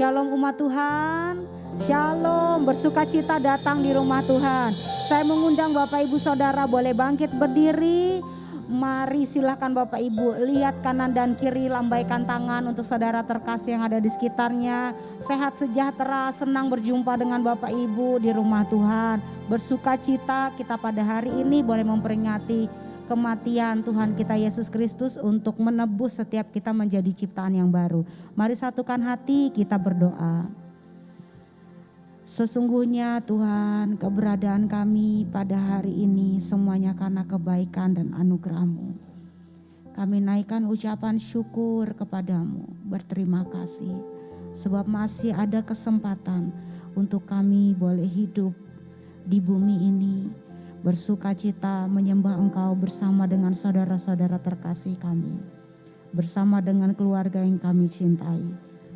Shalom umat Tuhan. Shalom, bersukacita datang di rumah Tuhan. Saya mengundang Bapak Ibu Saudara boleh bangkit berdiri. Mari silakan Bapak Ibu lihat kanan dan kiri, lambaikan tangan untuk saudara terkasih yang ada di sekitarnya. Sehat sejahtera, senang berjumpa dengan Bapak Ibu di rumah Tuhan. Bersukacita kita pada hari ini boleh memperingati kematian Tuhan kita Yesus Kristus untuk menebus setiap kita menjadi ciptaan yang baru. Mari satukan hati kita berdoa. Sesungguhnya Tuhan, keberadaan kami pada hari ini semuanya karena kebaikan dan anugerah-Mu. Kami naikkan ucapan syukur kepadamu, berterima kasih. Sebab masih ada kesempatan untuk kami boleh hidup di bumi ini. Bersukacita menyembah Engkau bersama dengan saudara-saudara terkasih kami. Bersama dengan keluarga yang kami cintai.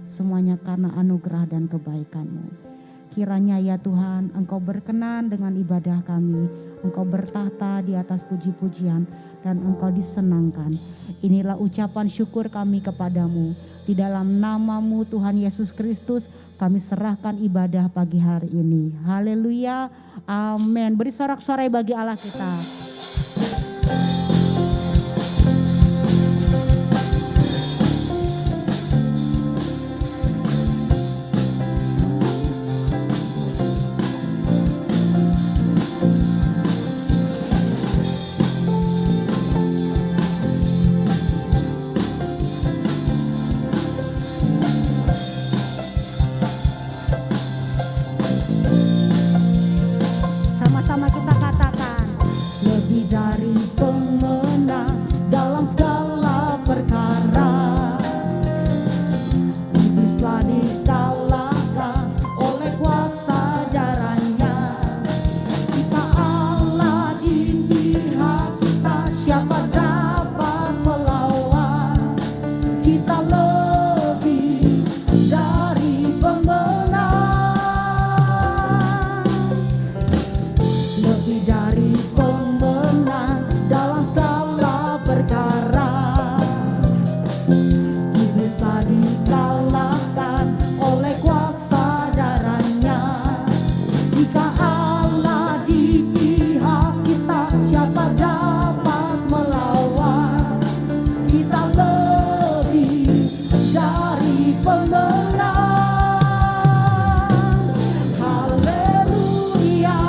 Semuanya karena anugerah dan kebaikan-Mu. Kiranya ya Tuhan, Engkau berkenan dengan ibadah kami. Engkau bertahta di atas puji-pujian dan Engkau disenangkan. Inilah ucapan syukur kami kepadamu. Di dalam nama-Mu Tuhan Yesus Kristus kami serahkan ibadah pagi hari ini. Haleluya, amin. Beri sorak-sorai bagi Allah kita. Sama-sama kita katakan, lebih dari pemenang dalam segala perkara. Iblis telah dikalahkan oleh kuasa darahnya. Jika Allah di pihak kita, siapa dapat melawan? Kita lebih dari pemenang. Lebih dari pemenang dalam segala perkara. Iblis telah dikalahkan oleh kuasa darahnya. Jika Allah di pihak kita, siapa dapat melawan? Kita lebih dari pemenang. Haleluya,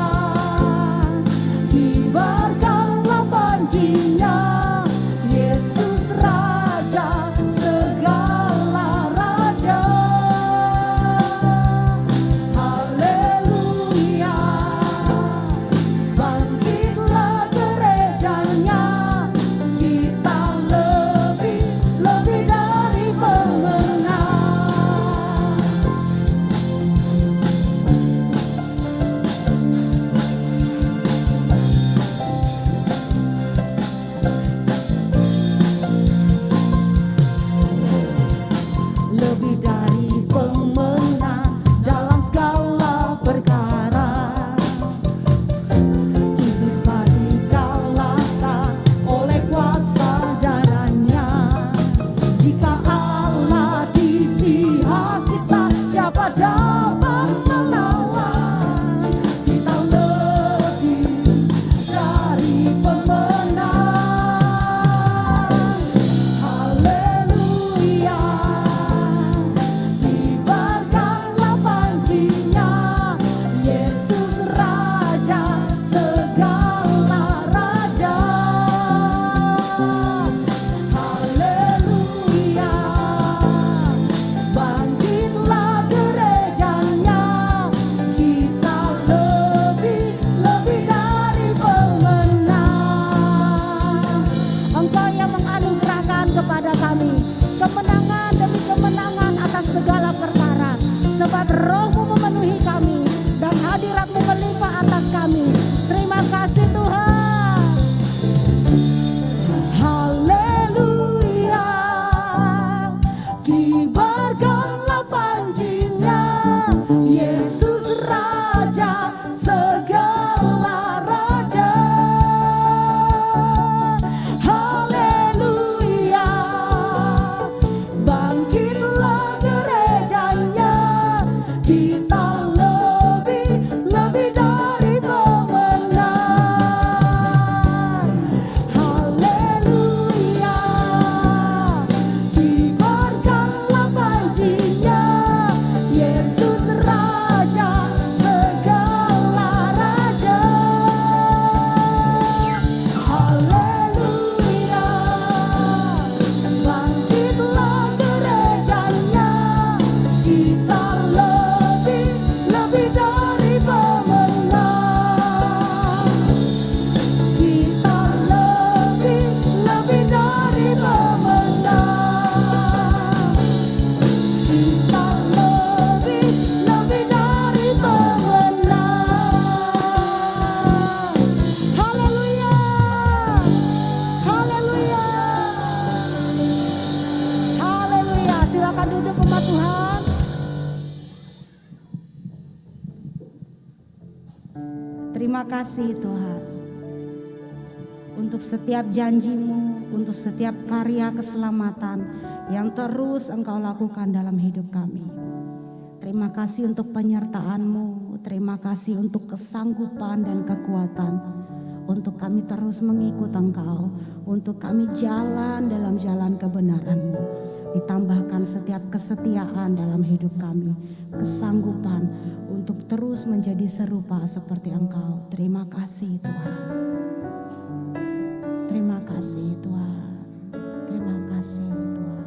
kasih Tuhan untuk setiap janji-Mu, untuk setiap karya keselamatan yang terus Engkau lakukan dalam hidup kami. Terima kasih untuk penyertaan-Mu, terima kasih untuk kesanggupan dan kekuatan untuk kami terus mengikut Engkau, untuk kami jalan dalam jalan kebenaran-Mu. Ditambahkan setiap kesetiaan dalam hidup kami, kesanggupan untuk terus menjadi serupa seperti Engkau. Terima kasih Tuhan. Terima kasih Tuhan. Terima kasih Tuhan.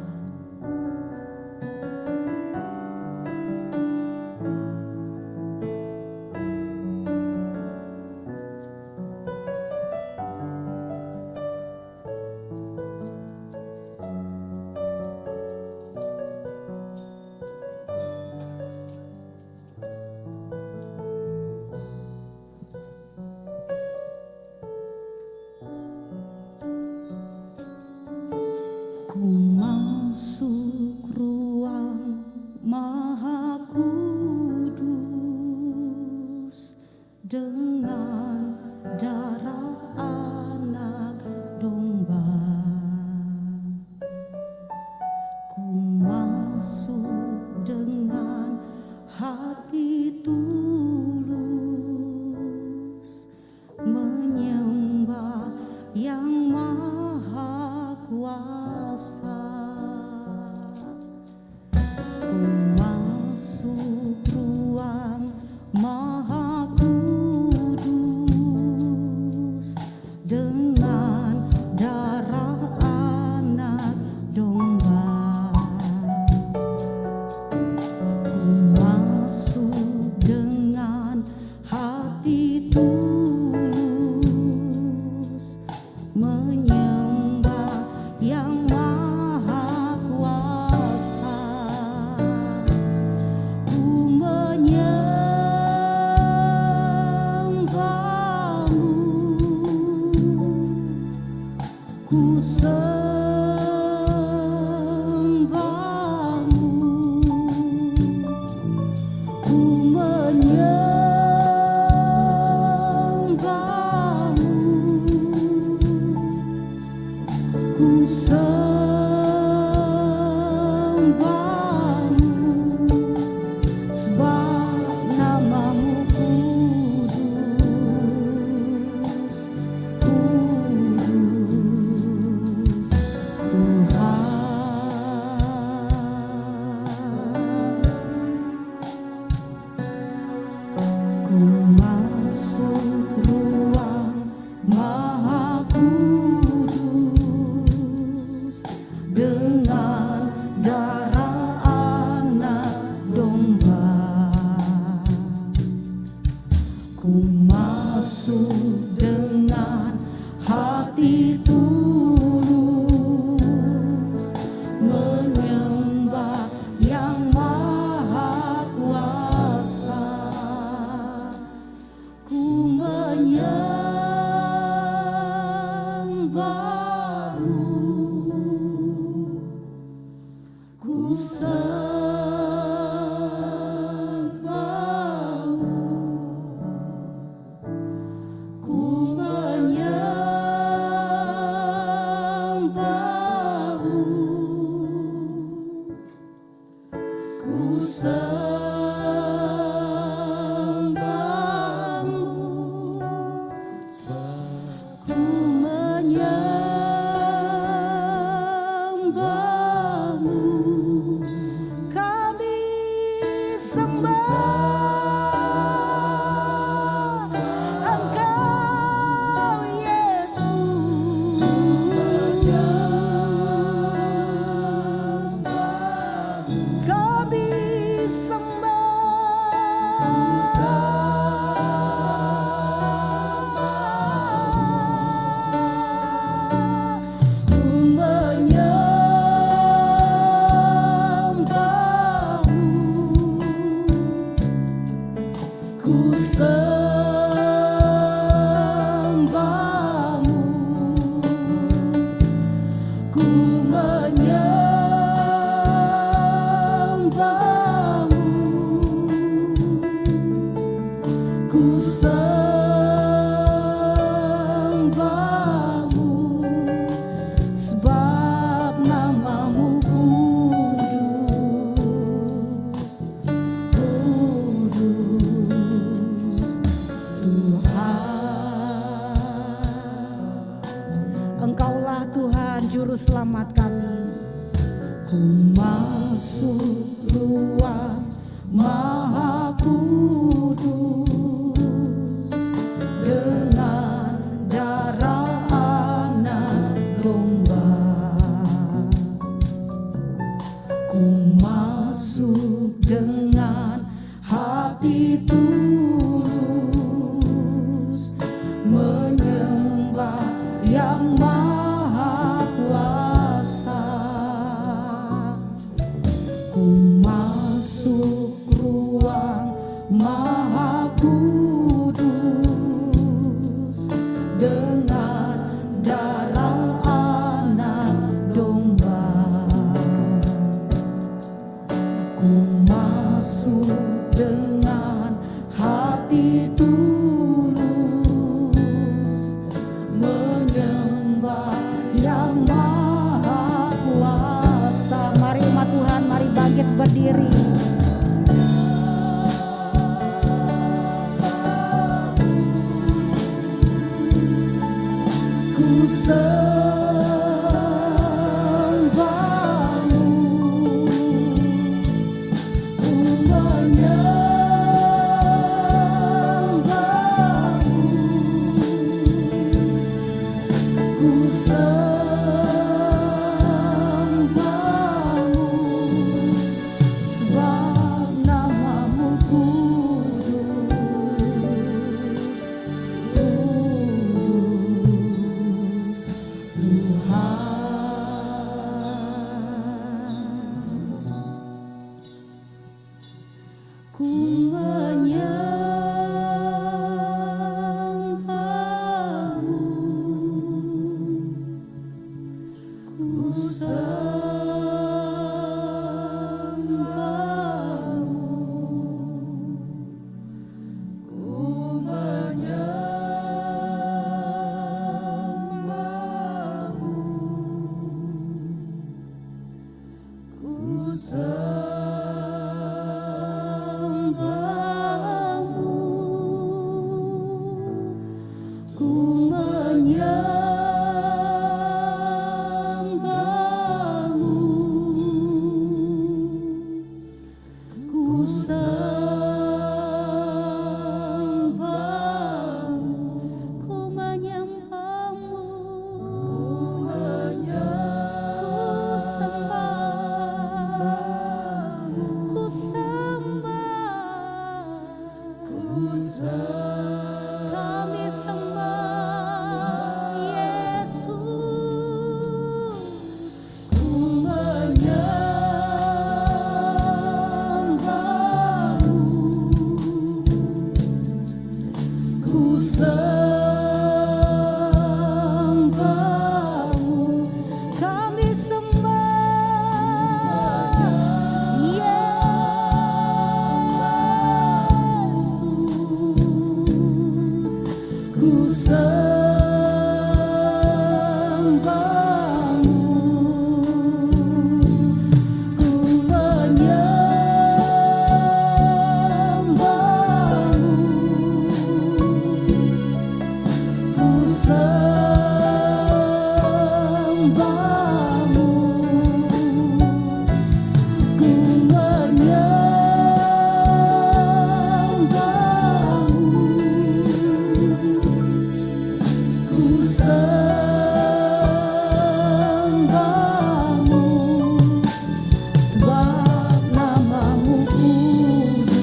Ku masuk ruang Maha Kudus dengan darah anak domba. Ku masuk dengan hati tulus menyembah yang Maha Kuasa. Ku masuk ruang Maha Kudus dengan darah anak domba. Ku masuk dengan hati tulus menyembah yang Maha Kuasa. Ku menyembah-Mu, ku sembah-Mu, ku menyembah-Mu, ku sembah-Mu, sebab nama-Mu kudus, kudus Tuhan. Ku masuk ruang Maha Kudus dengan darah anak domba. Ku masuk dengan hati tulus menyembah yang Maha Kuasa. Ku menyembah-Mu, ku sembah-Mu, ku menyembah-Mu, ku sembah-Mu, ku menyembah-Mu. Kami sembah Engkau Yesus. Kami sembah Engkaulah Tuhan Juru Selamat kami. Ku masuk ruang Maha Kudus dengan darah anak domba. Ku masuk dengan hati tulus menyembah yang Maha Kuasa. Ku masuk ruang Maha Kudus dengan darah anak domba. Ku masuk dengan hati tulus menyembah yang Maha Kuasa. Mari umat Tuhan, mari bangkit berdiri. Ku sembahmu, ku menyembahmu, ku sembahmu, sebab namamu kudus, kudus Tuhan. Ku menyembahmu, ku sembahmu, ku menyembahmu, ku sembahmu, ku menyembahmu, ku sembahmu, ku menyembahmu, ku sembah, kami sembah Yesus. Ku menyembahmu, ku sembahmu, kami sembah Yesus. Ku sembahmu, ku menyembahmu, ku sembahmu, ku menyembahmu, ku sembahmu, sebab namamu kudus,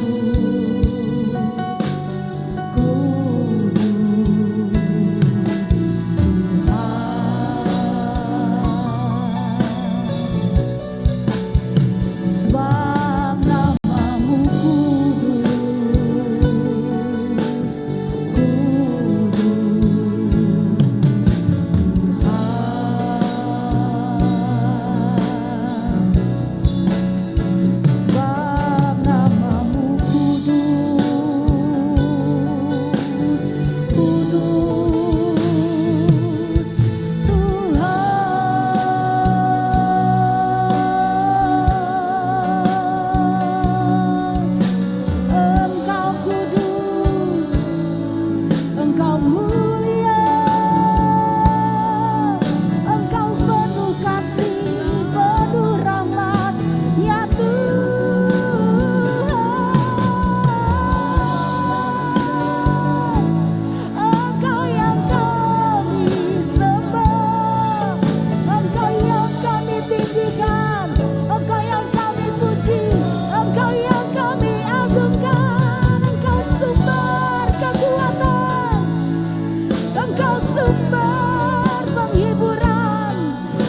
kudus Tuhan. Sebab namamu kudus, kudus sumber penghiburan,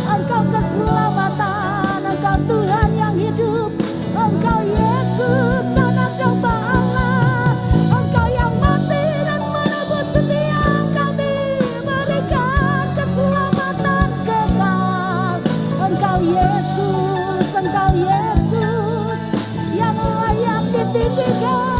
Engkau keselamatan, Engkau Tuhan yang hidup, Engkau Yesus Anak Domba Allah, Engkau yang mati dan menebus setiap kami, berikan keselamatan kekal. Engkau Yesus yang layak ditinggikan.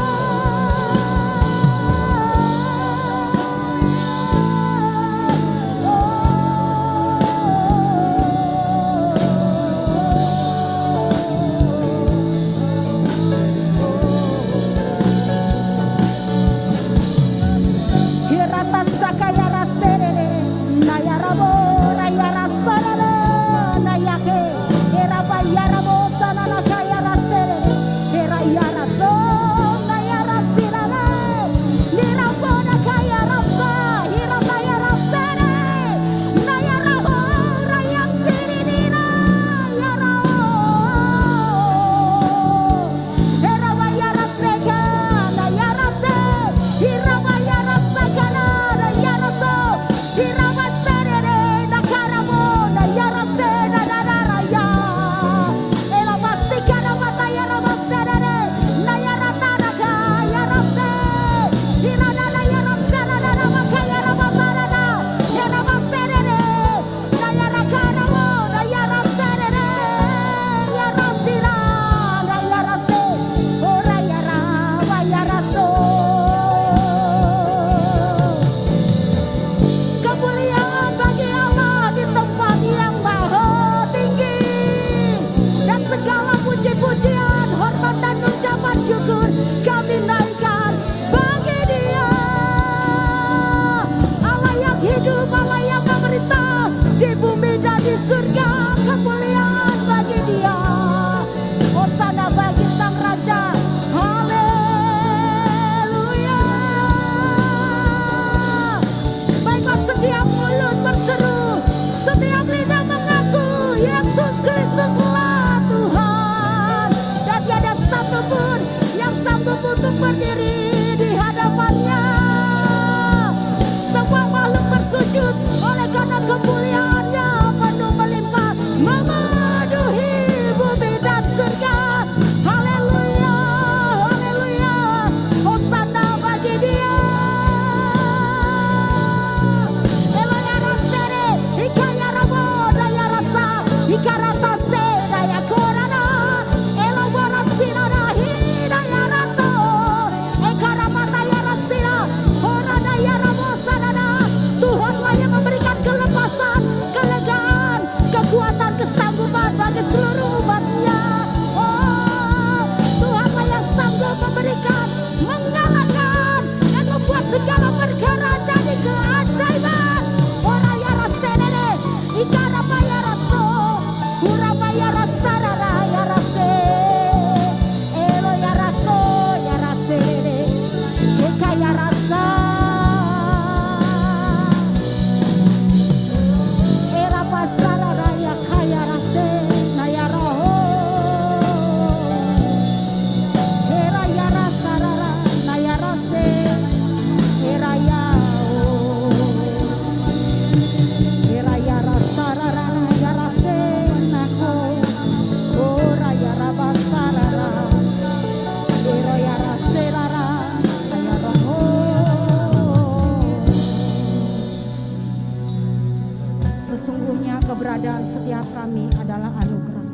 keberadaan setiap kami adalah anugerah.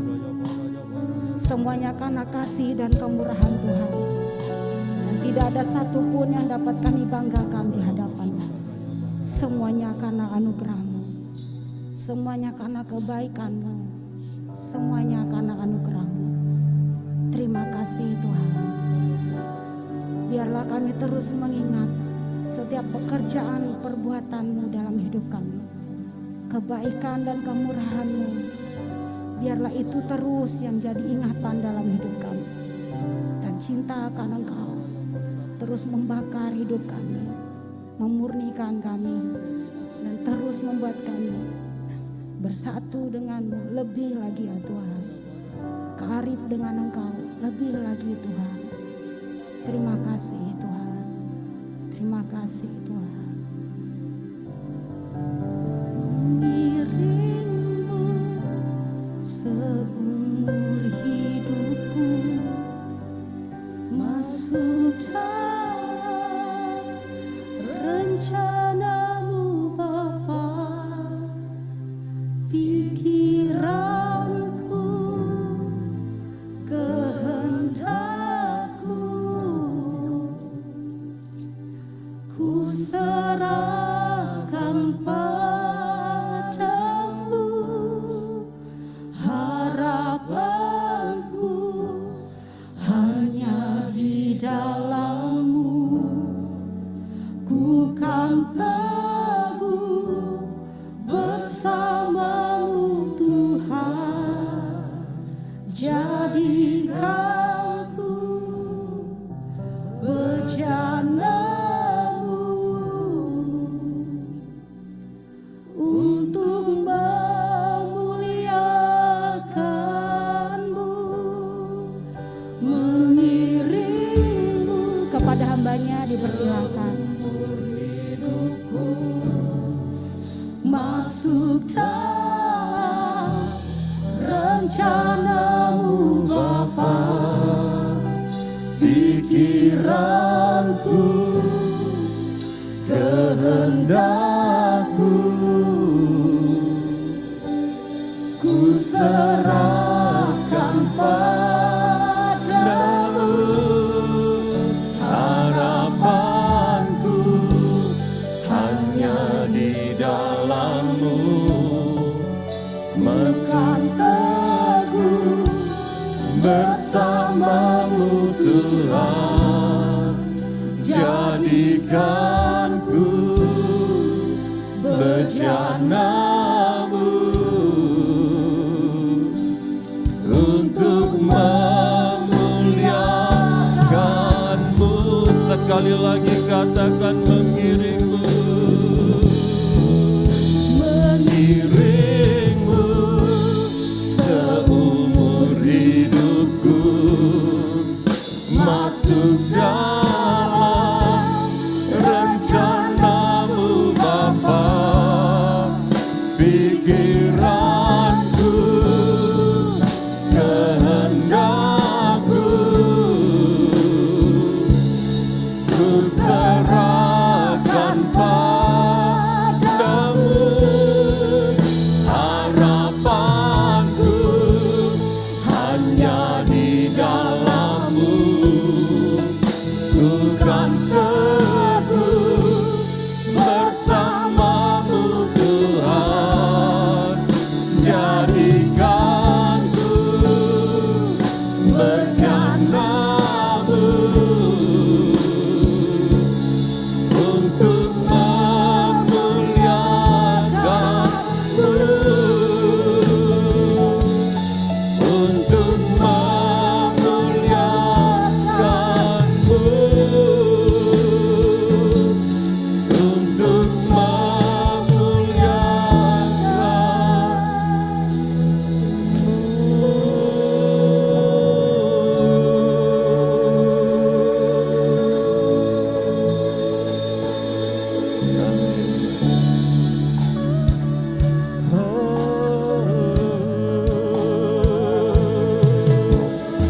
Semuanya karena kasih dan kemurahan Tuhan. Dan tidak ada satupun yang dapat kami banggakan di hadapan-Mu. Semuanya karena anugerah-Mu. Semuanya karena kebaikan-Mu. Semuanya karena anugerah-Mu. Terima kasih Tuhan. Biarlah kami terus mengingat setiap pekerjaan perbuatan-Mu dalam hidup kami. Kebaikan dan kemurahan-Mu, biarlah itu terus yang jadi ingatan dalam hidup kami. Dan cinta akan Engkau terus membakar hidup kami, memurnikan kami, dan terus membuat kami bersatu dengan-Mu lebih lagi ya Tuhan. Karib dengan Engkau lebih lagi Tuhan. Terima kasih Tuhan. Terima kasih Tuhan. dalam rencana-Mu Bapa, pikiranku, kehendakku, ku serahkan padamu. Harapanku hanya di dalam-Mu, memegang teguh bersama-Mu Tuhan. Jadikanku bejana-Mu untuk memuliakan-Mu. Sekali lagi katakan mengiringmu, mengiringmu seumur hidupku, masuk dalam rencana-Mu Bapa, pikiranku, kehendakku, ku serahkan padamu. Harapanku hanya di dalam-Mu, ku kan teguh bersama-Mu Tuhan. Jadikanku bejana-Mu untuk memuliakan-Mu, untuk memuliakan-Mu, untuk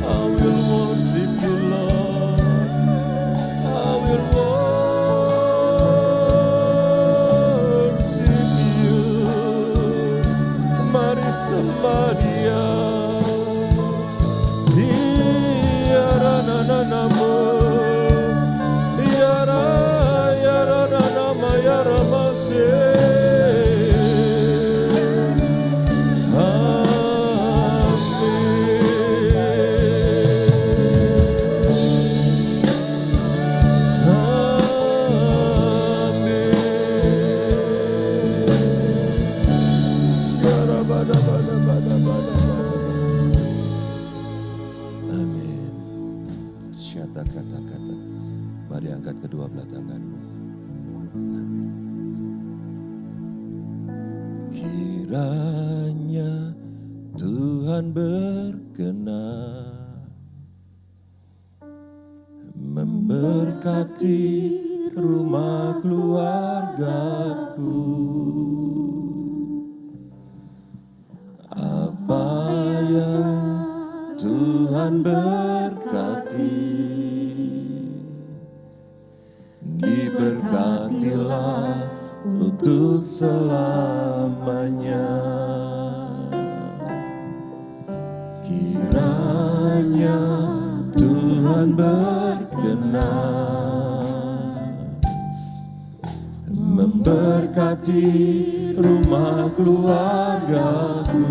I will worship You, Lord. I will worship You. Mari sembah Dia. Yarananamo, yarananama, yaramase. Amin. Syata kata-kata. Mari angkat kedua belah tanganmu. Amin. Kiranya Tuhan berkenan memberkati rumah keluargaku. Apa yang Tuhan berkati, diberkatilah untuk selamanya. Kiranya Tuhan berkenan memberkati rumah keluargaku.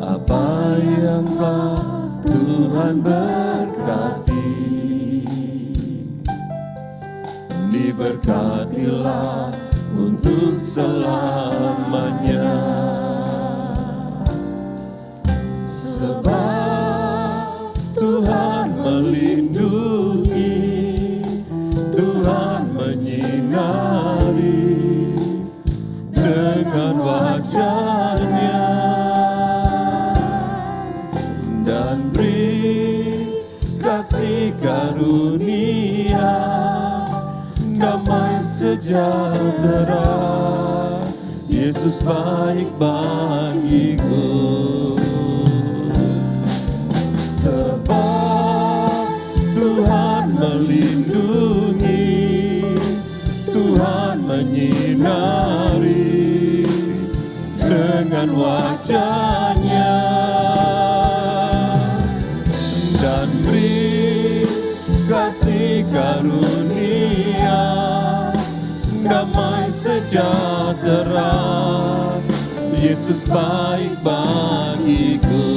Apa yang Tuhan berkati, diberkatilah untuk selamanya. Sebab Tuhan melindungi, Tuhan menyinari dengan wajah-Nya dan beri kasih karunia, damai sejahtera. Yesus baik bagiku. Sebab Tuhan melindungi, Tuhan menyinari dengan wajah-Nya dan beri kasih karunia, damai sejahtera. Yesus baik bagiku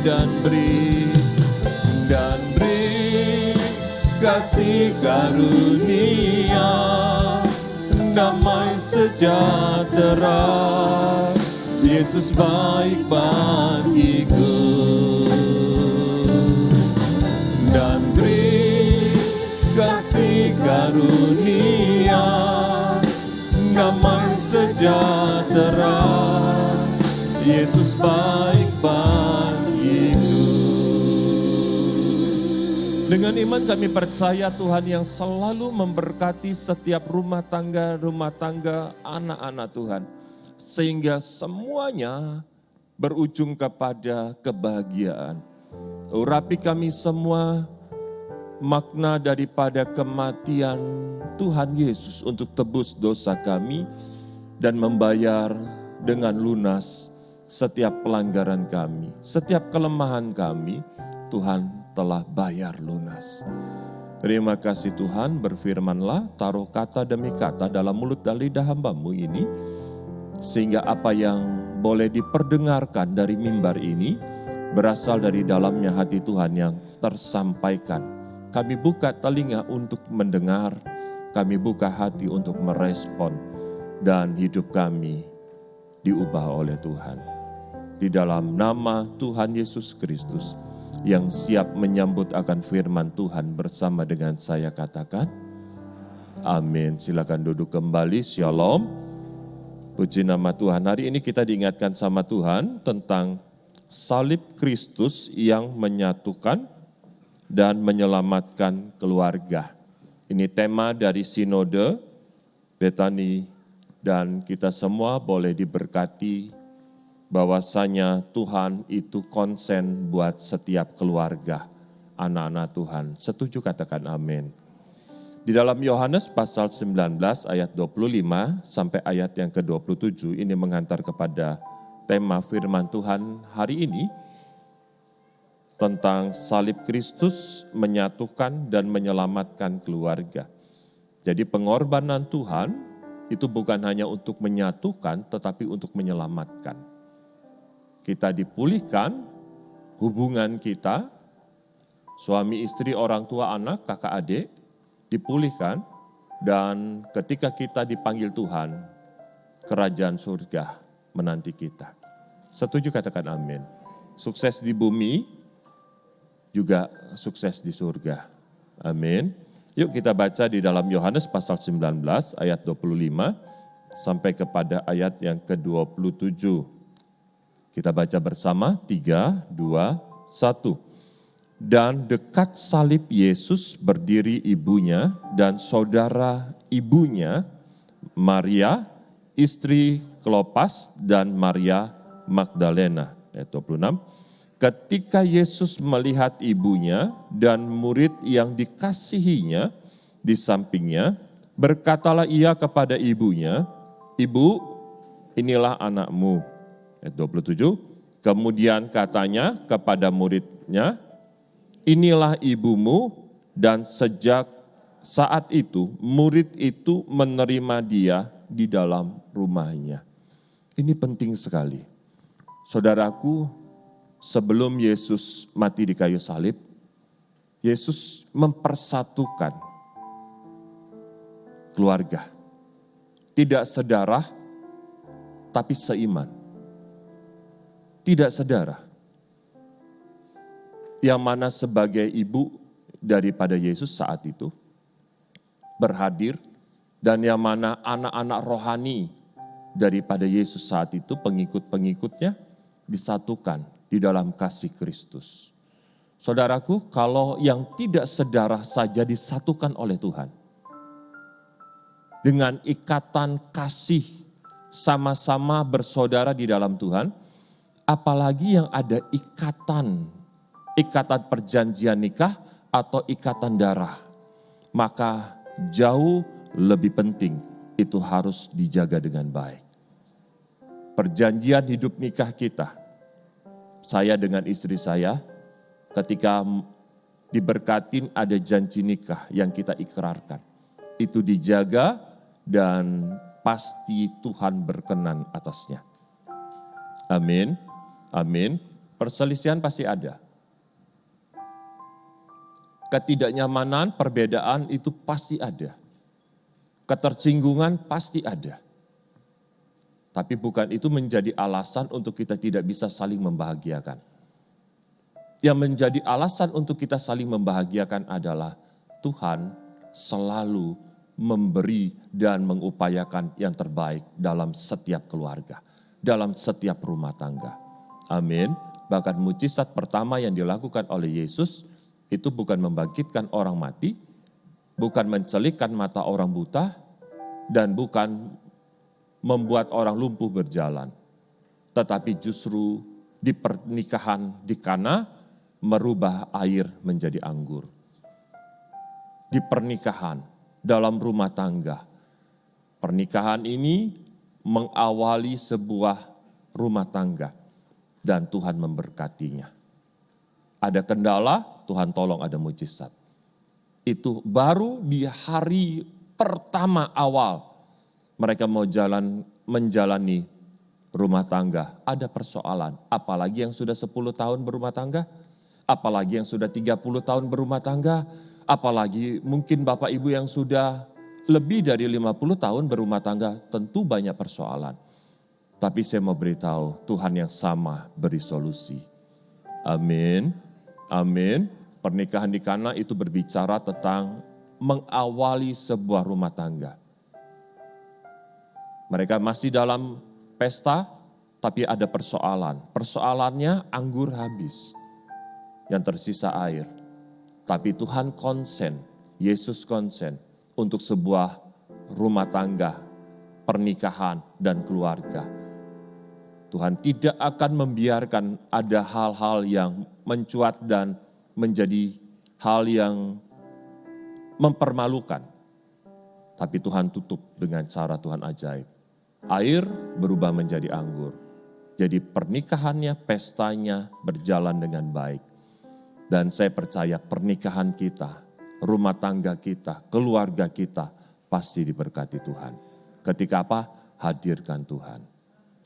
dan beri kasih karunia, damai sejahtera. Yesus baik bagiku dan beri kasih karunia, damai sejahtera. Yesus baik bagiku. Dengan iman kami percaya Tuhan yang selalu memberkati setiap rumah tangga anak-anak Tuhan. Sehingga semuanya berujung kepada kebahagiaan. Urapi kami semua makna daripada kematian Tuhan Yesus untuk tebus dosa kami dan membayar dengan lunas setiap pelanggaran kami, setiap kelemahan kami, Tuhan telah bayar lunas. Terima kasih Tuhan, berfirmanlah, taruh kata demi kata dalam mulut dan lidah hamba-Mu ini, sehingga apa yang boleh diperdengarkan dari mimbar ini berasal dari dalamnya hati Tuhan yang tersampaikan. Kami buka telinga untuk mendengar, kami buka hati untuk merespon, dan hidup kami diubah oleh Tuhan. Di dalam nama Tuhan Yesus Kristus yang siap menyambut akan firman Tuhan bersama dengan saya katakan, amin. Silakan duduk kembali, shalom. Puji nama Tuhan. Hari ini kita diingatkan sama Tuhan tentang salib Kristus yang menyatukan dan menyelamatkan keluarga. Ini tema dari Sinode Betani, dan kita semua boleh diberkati bahwasanya Tuhan itu konsen buat setiap keluarga, anak-anak Tuhan. Setuju katakan amin. Di dalam Yohanes pasal 19 ayat 25 sampai ayat yang ke-27 ini menghantar kepada tema firman Tuhan hari ini tentang salib Kristus menyatukan dan menyelamatkan keluarga. Jadi pengorbanan Tuhan itu bukan hanya untuk menyatukan tetapi untuk menyelamatkan. Kita dipulihkan hubungan kita, suami istri, orang tua, anak, kakak adik, dipulihkan, dan ketika kita dipanggil Tuhan, kerajaan surga menanti kita. Setuju katakan amin. Sukses di bumi, juga sukses di surga. Amin. Yuk kita baca di dalam Yohanes pasal 19 ayat 25 sampai kepada ayat yang ke-27. Kita baca bersama, 3, 2, 1. Dan dekat salib Yesus berdiri ibunya dan saudara ibunya, Maria, istri Klopas dan Maria Magdalena. Ayat 26. Ketika Yesus melihat ibunya dan murid yang dikasihinya di sampingnya, berkatalah ia kepada ibunya, "Ibu, inilah anakmu." Ayat 27. Kemudian katanya kepada muridnya, "Inilah ibumu," dan sejak saat itu murid itu menerima dia di dalam rumahnya. Ini penting sekali. Saudaraku, sebelum Yesus mati di kayu salib, Yesus mempersatukan keluarga. Tidak sedarah, tapi seiman. Tidak sedarah. Yang mana sebagai ibu daripada Yesus saat itu berhadir, dan yang mana anak-anak rohani daripada Yesus saat itu, pengikut-pengikutnya disatukan di dalam kasih Kristus. Saudaraku, kalau yang tidak sedarah saja disatukan oleh Tuhan, dengan ikatan kasih sama-sama bersaudara di dalam Tuhan, apalagi yang ada ikatan perjanjian nikah atau ikatan darah, maka jauh lebih penting itu harus dijaga dengan baik. Perjanjian hidup nikah kita, saya dengan istri saya, ketika diberkatin ada janji nikah yang kita ikrarkan, itu dijaga dan pasti Tuhan berkenan atasnya. Amin, amin. Perselisihan pasti ada. Ketidaknyamanan, perbedaan itu pasti ada. Ketersinggungan pasti ada. Tapi bukan itu menjadi alasan untuk kita tidak bisa saling membahagiakan. Yang menjadi alasan untuk kita saling membahagiakan adalah Tuhan selalu memberi dan mengupayakan yang terbaik dalam setiap keluarga, dalam setiap rumah tangga. Amin. Bahkan mujizat pertama yang dilakukan oleh Yesus itu bukan membangkitkan orang mati, bukan mencelikkan mata orang buta, dan bukan membuat orang lumpuh berjalan. Tetapi justru di pernikahan di Kana merubah air menjadi anggur. Di pernikahan, dalam rumah tangga. Pernikahan ini mengawali sebuah rumah tangga dan Tuhan memberkatinya. Ada kendala, Tuhan tolong ada mujizat. Itu baru di hari pertama awal mereka mau menjalani rumah tangga, ada persoalan. Apalagi yang sudah 10 tahun berumah tangga, apalagi yang sudah 30 tahun berumah tangga, apalagi mungkin Bapak Ibu yang sudah lebih dari 50 tahun berumah tangga, tentu banyak persoalan. Tapi saya mau beritahu, Tuhan yang sama beri solusi. Amin, amin. Pernikahan di Kana itu berbicara tentang mengawali sebuah rumah tangga. Mereka masih dalam pesta, tapi ada persoalan. Persoalannya anggur habis, yang tersisa air. Tapi Tuhan konsen, Yesus konsen untuk sebuah rumah tangga, pernikahan dan keluarga. Tuhan tidak akan membiarkan ada hal-hal yang mencuat dan menjadi hal yang mempermalukan. Tapi Tuhan tutup dengan cara Tuhan ajaib. Air berubah menjadi anggur. Jadi pernikahannya, pestanya berjalan dengan baik. Dan saya percaya pernikahan kita, rumah tangga kita, keluarga kita pasti diberkati Tuhan. Ketika apa? Hadirkan Tuhan.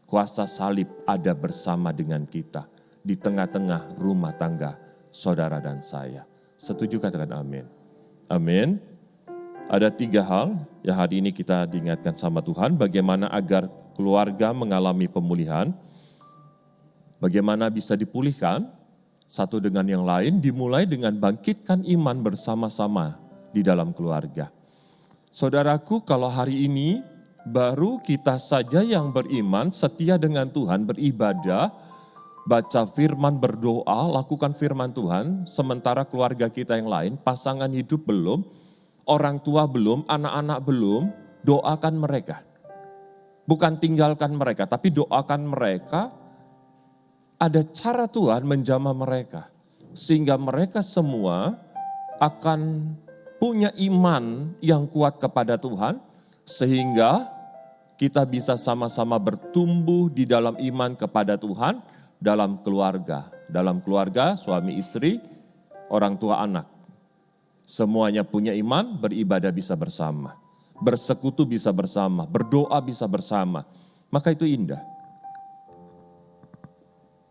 Kuasa salib ada bersama dengan kita di tengah-tengah rumah tangga saudara dan saya. Setuju katakan amin. Amin. Ada 3 hal yang hari ini kita diingatkan sama Tuhan. Bagaimana agar keluarga mengalami pemulihan. Bagaimana bisa dipulihkan satu dengan yang lain. Dimulai dengan bangkitkan iman bersama-sama di dalam keluarga. Saudaraku, kalau hari ini baru kita saja yang beriman, setia dengan Tuhan, beribadah, baca firman, berdoa, lakukan firman Tuhan. Sementara keluarga kita yang lain, pasangan hidup belum, orang tua belum, anak-anak belum, doakan mereka. Bukan tinggalkan mereka, tapi doakan mereka. Ada cara Tuhan menjamah mereka. Sehingga mereka semua akan punya iman yang kuat kepada Tuhan. Sehingga kita bisa sama-sama bertumbuh di dalam iman kepada Tuhan dalam keluarga. Dalam keluarga, suami istri, orang tua anak. Semuanya punya iman, beribadah bisa bersama. Bersekutu bisa bersama, berdoa bisa bersama. Maka itu indah.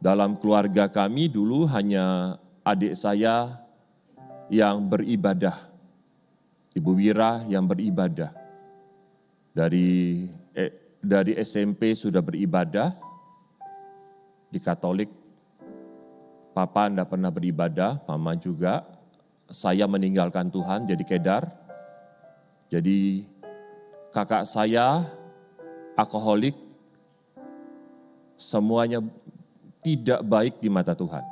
Dalam keluarga kami dulu hanya adik saya yang beribadah. Ibu Wira yang beribadah. Dari SMP sudah beribadah. Di Katolik, Papa tidak pernah beribadah, Mama juga. Saya meninggalkan Tuhan jadi kedar. Jadi kakak saya alkoholik. Semuanya tidak baik di mata Tuhan.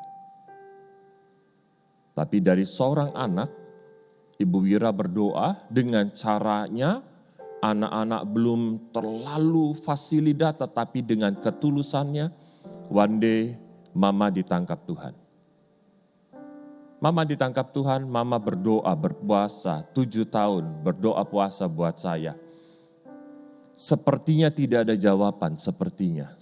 Tapi dari seorang anak, Ibu Wira berdoa dengan caranya anak-anak belum terlalu fasilida, tetapi dengan ketulusannya, one day mama ditangkap Tuhan. Mama ditangkap Tuhan, mama berdoa, berpuasa, 7 tahun berdoa puasa buat saya. Sepertinya tidak ada jawaban, sepertinya.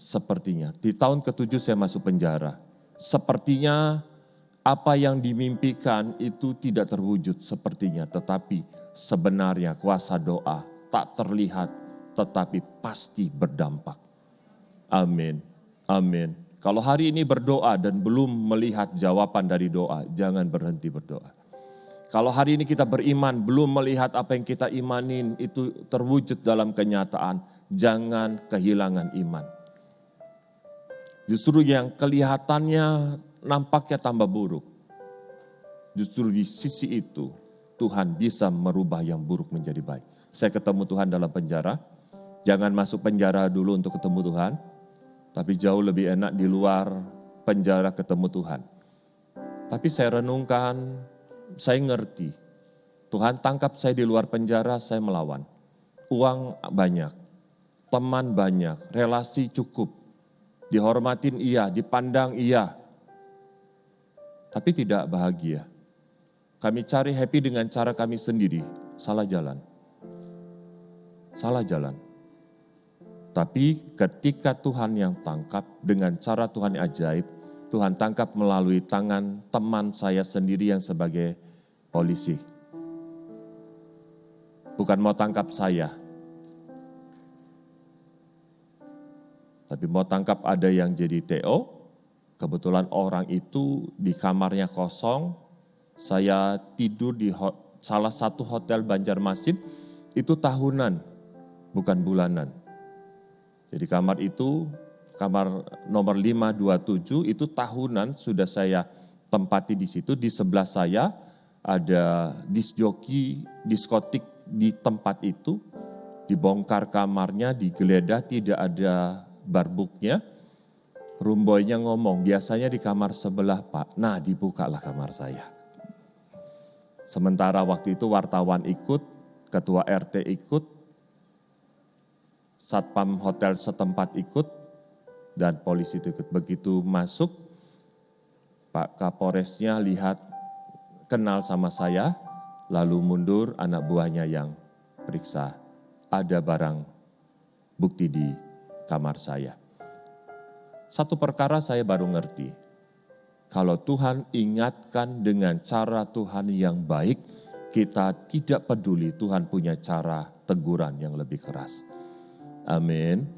Di tahun ke-7 saya masuk penjara. Sepertinya apa yang dimimpikan itu tidak terwujud sepertinya. Tetapi sebenarnya kuasa doa tak terlihat, tetapi pasti berdampak. Amin, amin. Kalau hari ini berdoa dan belum melihat jawaban dari doa, jangan berhenti berdoa. Kalau hari ini kita beriman, belum melihat apa yang kita imanin itu terwujud dalam kenyataan, jangan kehilangan iman. Justru yang kelihatannya nampaknya tambah buruk. Justru di sisi itu, Tuhan bisa merubah yang buruk menjadi baik. Saya ketemu Tuhan dalam penjara, jangan masuk penjara dulu untuk ketemu Tuhan, tapi jauh lebih enak di luar penjara ketemu Tuhan. Tapi saya renungkan, saya ngerti, Tuhan tangkap saya di luar penjara, saya melawan. Uang banyak, teman banyak, relasi cukup, dihormatin iya, dipandang iya, tapi tidak bahagia. Kami cari happy dengan cara kami sendiri, salah jalan. Salah jalan. Tapi ketika Tuhan yang tangkap dengan cara Tuhan yang ajaib, Tuhan tangkap melalui tangan teman saya sendiri yang sebagai polisi. Bukan mau tangkap saya, tapi mau tangkap ada yang jadi TO. Kebetulan orang itu di kamarnya kosong, saya tidur di salah satu hotel Banjarmasin, itu tahunan, bukan bulanan. Jadi kamar itu, kamar nomor 527 itu tahunan sudah saya tempati di situ. Di sebelah saya ada disc joki, diskotik di tempat itu. Dibongkar kamarnya, digeledah, tidak ada barbuknya. Rumboynya ngomong, biasanya di kamar sebelah Pak. Nah, dibukalah kamar saya. Sementara waktu itu wartawan ikut, ketua RT ikut, satpam hotel setempat ikut, dan polisi itu ikut. Begitu masuk, Pak Kapolresnya lihat, kenal sama saya, lalu mundur, anak buahnya yang periksa. Ada barang bukti di kamar saya. Satu perkara saya baru ngerti, kalau Tuhan ingatkan dengan cara Tuhan yang baik, kita tidak peduli, Tuhan punya cara teguran yang lebih keras. Amin,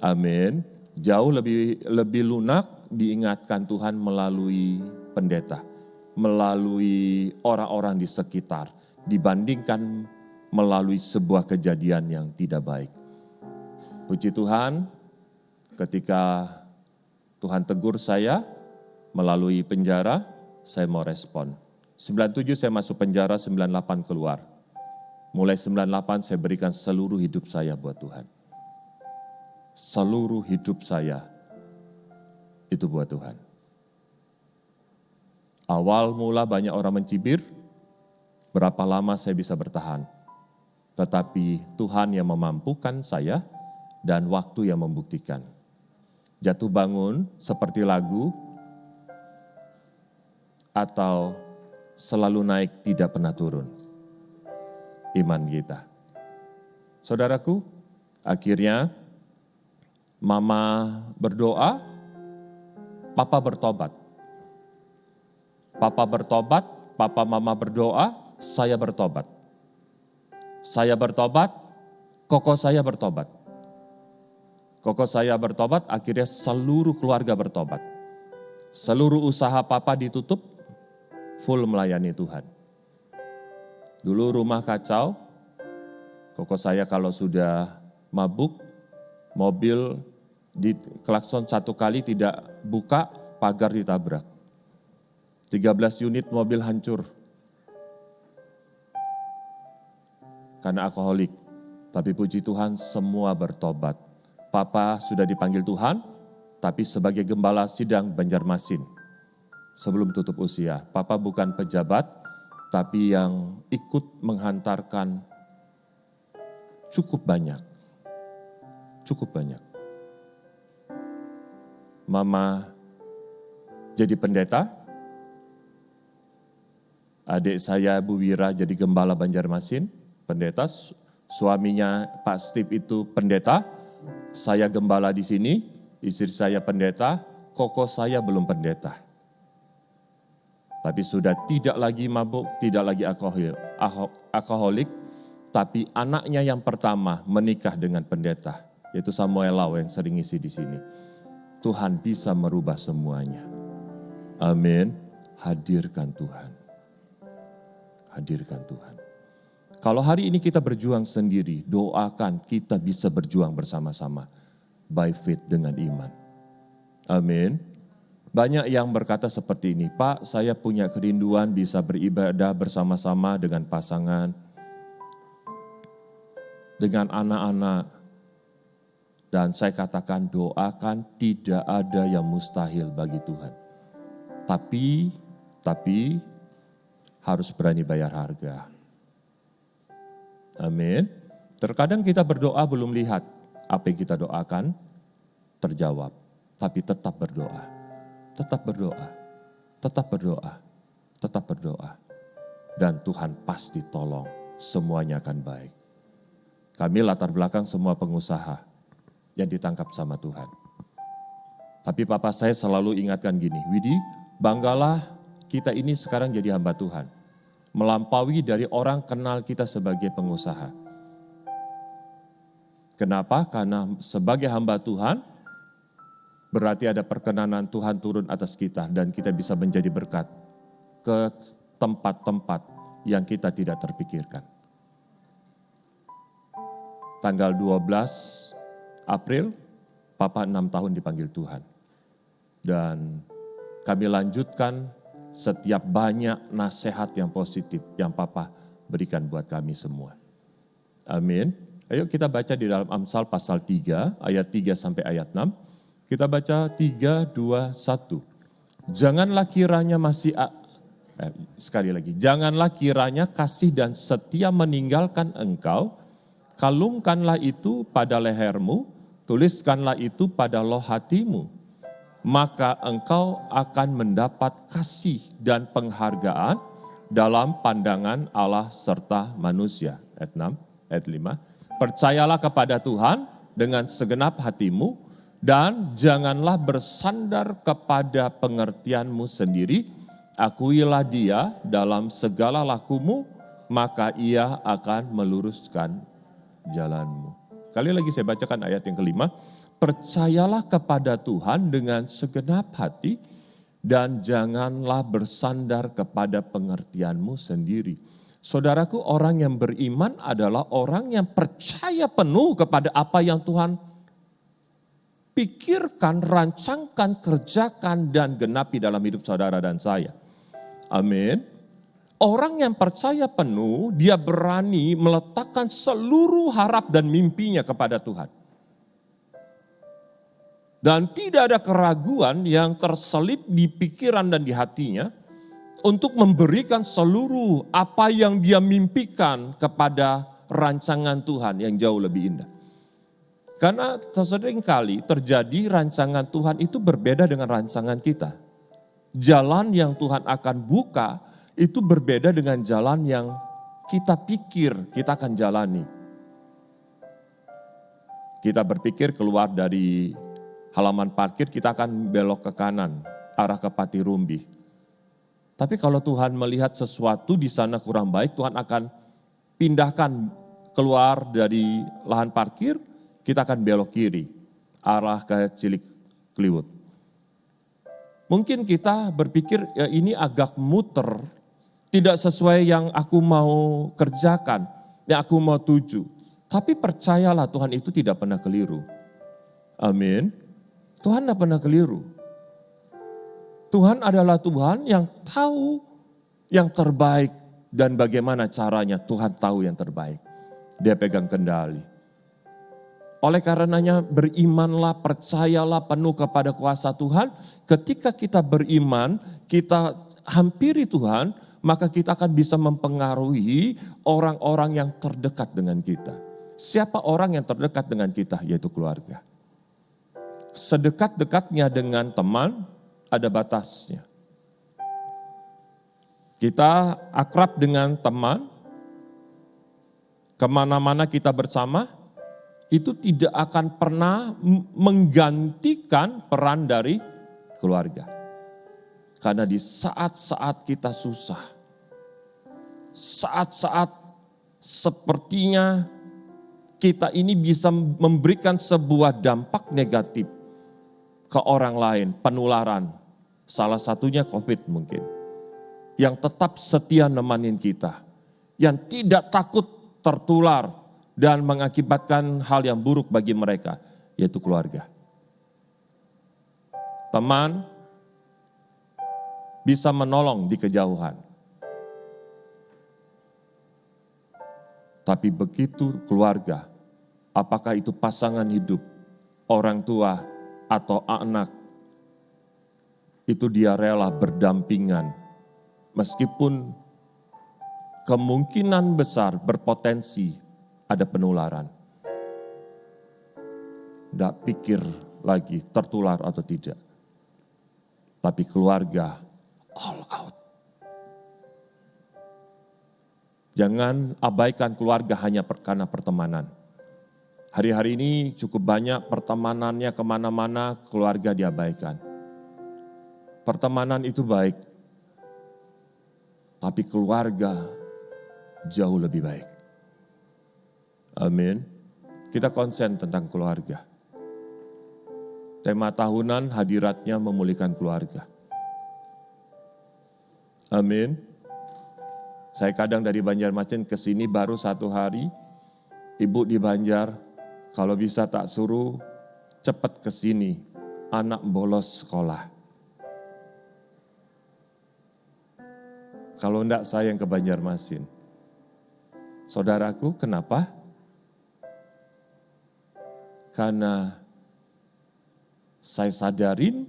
amin. Jauh lebih lunak diingatkan Tuhan melalui pendeta, melalui orang-orang di sekitar, dibandingkan melalui sebuah kejadian yang tidak baik. Puji Tuhan, ketika Tuhan tegur saya melalui penjara, saya mau respon. 97 saya masuk penjara, 98 keluar. Mulai 98 saya berikan seluruh hidup saya buat Tuhan. Seluruh hidup saya itu buat Tuhan. Awal mula banyak orang mencibir, berapa lama saya bisa bertahan. Tetapi Tuhan yang memampukan saya dan waktu yang membuktikan. Jatuh bangun seperti lagu atau selalu naik tidak pernah turun. Iman kita. Saudaraku, akhirnya mama berdoa, papa bertobat. Papa bertobat, papa mama berdoa, saya bertobat. Saya bertobat, koko saya bertobat. Koko saya bertobat, akhirnya seluruh keluarga bertobat. Seluruh usaha papa ditutup, full melayani Tuhan. Dulu rumah kacau, koko saya kalau sudah mabuk, mobil di klakson satu kali tidak buka, pagar ditabrak. 13 unit mobil hancur. Karena alkoholik. Tapi puji Tuhan semua bertobat. Papa sudah dipanggil Tuhan, tapi sebagai gembala sidang Banjarmasin. Sebelum tutup usia, Papa bukan pejabat, tapi yang ikut menghantarkan cukup banyak. Cukup banyak. Mama jadi pendeta, adik saya Bu Wira jadi gembala Banjarmasin, pendeta, suaminya Pak Steve itu pendeta, saya gembala di sini, istri saya pendeta, koko saya belum pendeta. Tapi sudah tidak lagi mabuk, tidak lagi alkoholik, tapi anaknya yang pertama menikah dengan pendeta, yaitu Samuel Lau yang sering isi di sini. Tuhan bisa merubah semuanya. Amin. Hadirkan Tuhan. Hadirkan Tuhan. Kalau hari ini kita berjuang sendiri, doakan kita bisa berjuang bersama-sama. By faith dengan iman. Amin. Banyak yang berkata seperti ini, Pak, saya punya kerinduan bisa beribadah bersama-sama dengan pasangan, dengan anak-anak. Dan saya katakan doakan tidak ada yang mustahil bagi Tuhan. Tapi harus berani bayar harga. Amin. Terkadang kita berdoa belum lihat apa yang kita doakan terjawab. Tapi tetap berdoa. Tetap berdoa. Tetap berdoa. Tetap berdoa. Dan Tuhan pasti tolong. Semuanya akan baik. Kami latar belakang semua pengusaha yang ditangkap sama Tuhan. Tapi papa saya selalu ingatkan gini, Widi, banggalah kita ini sekarang jadi hamba Tuhan. Melampaui dari orang kenal kita sebagai pengusaha. Kenapa? Karena sebagai hamba Tuhan, berarti ada perkenanan Tuhan turun atas kita dan kita bisa menjadi berkat ke tempat-tempat yang kita tidak terpikirkan. Tanggal 12 April, Papa 6 tahun dipanggil Tuhan. Dan kami lanjutkan setiap banyak nasihat yang positif yang Papa berikan buat kami semua. Amin. Ayo kita baca di dalam Amsal pasal 3, ayat 3 sampai ayat 6. Kita baca 3, 2, 1. Janganlah kiranya sekali lagi. Janganlah kiranya kasih dan setia meninggalkan engkau. Kalungkanlah itu pada lehermu. Tuliskanlah itu pada loh hatimu, maka engkau akan mendapat kasih dan penghargaan dalam pandangan Allah serta manusia. Ayat 6, ayat 5. Percayalah kepada Tuhan dengan segenap hatimu dan janganlah bersandar kepada pengertianmu sendiri. Akuilah Dia dalam segala lakumu, maka Ia akan meluruskan jalanmu. Kali lagi saya bacakan ayat yang kelima. Percayalah kepada Tuhan dengan segenap hati dan janganlah bersandar kepada pengertianmu sendiri. Saudaraku, orang yang beriman adalah orang yang percaya penuh kepada apa yang Tuhan pikirkan, rancangkan, kerjakan dan genapi dalam hidup saudara dan saya. Amin. Orang yang percaya penuh, dia berani meletakkan seluruh harap dan mimpinya kepada Tuhan. Dan tidak ada keraguan yang terselip di pikiran dan di hatinya untuk memberikan seluruh apa yang dia mimpikan kepada rancangan Tuhan yang jauh lebih indah. Karena seringkali terjadi rancangan Tuhan itu berbeda dengan rancangan kita. Jalan yang Tuhan akan buka itu berbeda dengan jalan yang kita pikir kita akan jalani. Kita berpikir keluar dari halaman parkir kita akan belok ke kanan, arah ke Pati Rumbi. Tapi kalau Tuhan melihat sesuatu di sana kurang baik, Tuhan akan pindahkan keluar dari lahan parkir, kita akan belok kiri, arah ke Cilik Kliwut. Mungkin kita berpikir ya ini agak muter, tidak sesuai yang aku mau kerjakan, yang aku mau tuju. Tapi percayalah Tuhan itu tidak pernah keliru. Amin. Tuhan tidak pernah keliru. Tuhan adalah Tuhan yang tahu yang terbaik dan bagaimana caranya Tuhan tahu yang terbaik. Dia pegang kendali. Oleh karenanya berimanlah, percayalah penuh kepada kuasa Tuhan. Ketika kita beriman, kita hampiri Tuhan, maka kita akan bisa mempengaruhi orang-orang yang terdekat dengan kita. Siapa orang yang terdekat dengan kita? Yaitu keluarga. Sedekat-dekatnya dengan teman, ada batasnya. Kita akrab dengan teman, kemana-mana kita bersama, itu tidak akan pernah menggantikan peran dari keluarga. Karena di saat-saat kita susah, saat-saat sepertinya kita ini bisa memberikan sebuah dampak negatif ke orang lain, penularan. Salah satunya COVID mungkin. Yang tetap setia nemanin kita. Yang tidak takut tertular dan mengakibatkan hal yang buruk bagi mereka, yaitu keluarga. Teman bisa menolong di kejauhan. Tapi begitu keluarga, apakah itu pasangan hidup, orang tua, atau anak, itu dia rela berdampingan. Meskipun kemungkinan besar berpotensi ada penularan. Tidak pikir lagi tertular atau tidak. Tapi keluarga all out. Jangan abaikan keluarga hanya karena pertemanan. Hari-hari ini cukup banyak pertemanannya kemana-mana, keluarga diabaikan. Pertemanan itu baik, tapi keluarga jauh lebih baik. Amin. Kita konsen tentang keluarga. Tema tahunan hadiratnya memulihkan keluarga. Amin. Saya kadang dari Banjarmasin ke sini baru 1 hari, ibu di Banjar, kalau bisa tak suruh cepat ke sini, anak bolos sekolah. Kalau enggak saya yang ke Banjarmasin. Saudaraku, kenapa? Karena saya sadarin,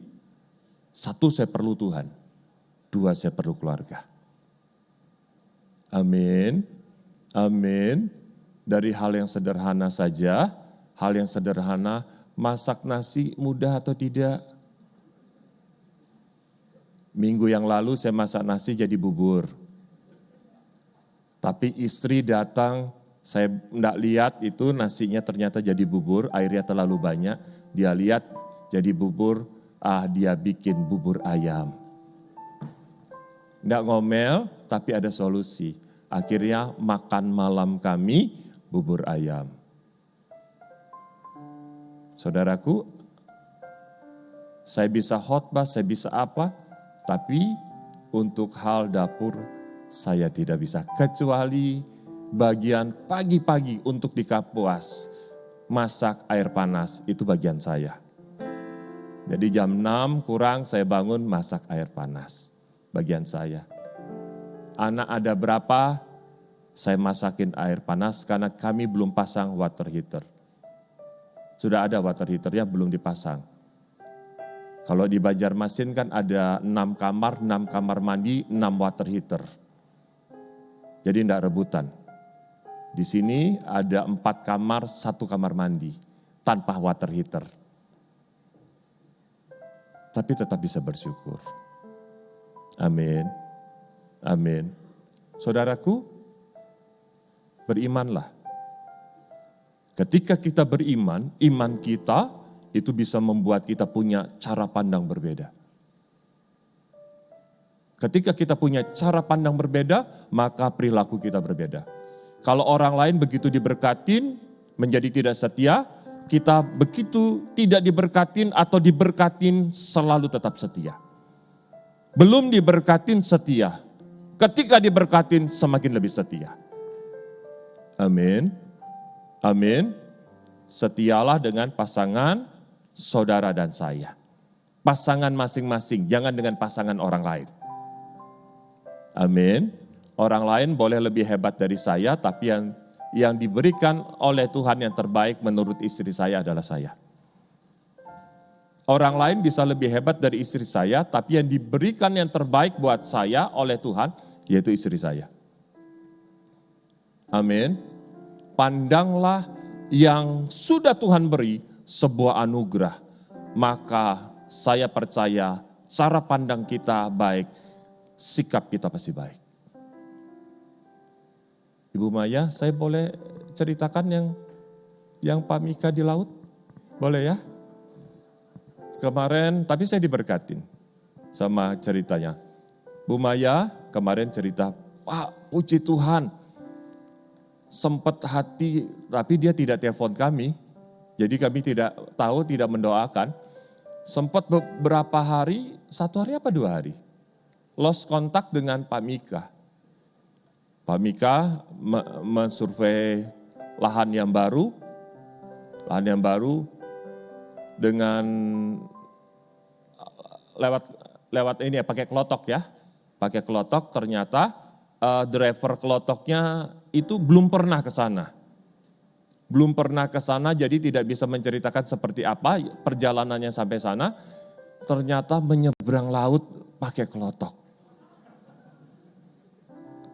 1 saya perlu Tuhan, 2 saya perlu keluarga. Amin, amin. Dari hal yang sederhana saja, hal yang sederhana, masak nasi mudah atau tidak? Minggu yang lalu saya masak nasi jadi bubur. Tapi istri datang, saya enggak lihat itu nasinya ternyata jadi bubur, airnya terlalu banyak. Dia lihat jadi bubur, dia bikin bubur ayam. Enggak ngomel, tapi ada solusi. Akhirnya makan malam kami bubur ayam. Saudaraku, saya bisa khotbah, saya bisa apa, tapi untuk hal dapur saya tidak bisa. Kecuali bagian pagi-pagi untuk di Kapuas, masak air panas, itu bagian saya. Jadi jam 6 kurang saya bangun masak air panas, bagian saya. Anak ada berapa, saya masakin air panas karena kami belum pasang water heater. Sudah ada water heaternya, belum dipasang. Kalau di Banjarmasin kan ada 6 kamar mandi, 6 water heater. Jadi tidak rebutan. Di sini ada 4 kamar, 1 kamar mandi, tanpa water heater. Tapi tetap bisa bersyukur. Amin. Amin. Saudaraku, berimanlah. Ketika kita beriman, iman kita itu bisa membuat kita punya cara pandang berbeda. Ketika kita punya cara pandang berbeda, maka perilaku kita berbeda. Kalau orang lain begitu diberkatin, menjadi tidak setia, kita begitu tidak diberkatin atau diberkatin selalu tetap setia. Belum diberkatin setia. Ketika diberkatin semakin lebih setia. Amin. Amin. Setialah dengan pasangan saudara dan saya. Pasangan masing-masing, jangan dengan pasangan orang lain. Amin. Orang lain boleh lebih hebat dari saya, tapi yang diberikan oleh Tuhan yang terbaik menurut istri saya adalah saya. Orang lain bisa lebih hebat dari istri saya, tapi yang diberikan yang terbaik buat saya oleh Tuhan, yaitu istri saya. Amin. Pandanglah yang sudah Tuhan beri sebuah anugerah, maka saya percaya cara pandang kita baik, sikap kita pasti baik. Ibu Maya, saya boleh ceritakan yang Pak Mika di laut? Boleh ya? Kemarin, tapi saya diberkatin sama ceritanya. Bu Maya kemarin cerita, Pak puji Tuhan, sempat hati, tapi dia tidak telepon kami. Jadi kami tidak tahu, tidak mendoakan. Sempat beberapa hari, 1 hari apa 2 hari, lost kontak dengan Pak Mika. Pak Mika mensurvei lahan yang baru dengan lewat ini ya, pakai kelotok ya. Pakai kelotok, ternyata driver kelotoknya itu belum pernah ke sana. Belum pernah ke sana, jadi tidak bisa menceritakan seperti apa perjalanannya sampai sana. Ternyata menyeberang laut pakai kelotok.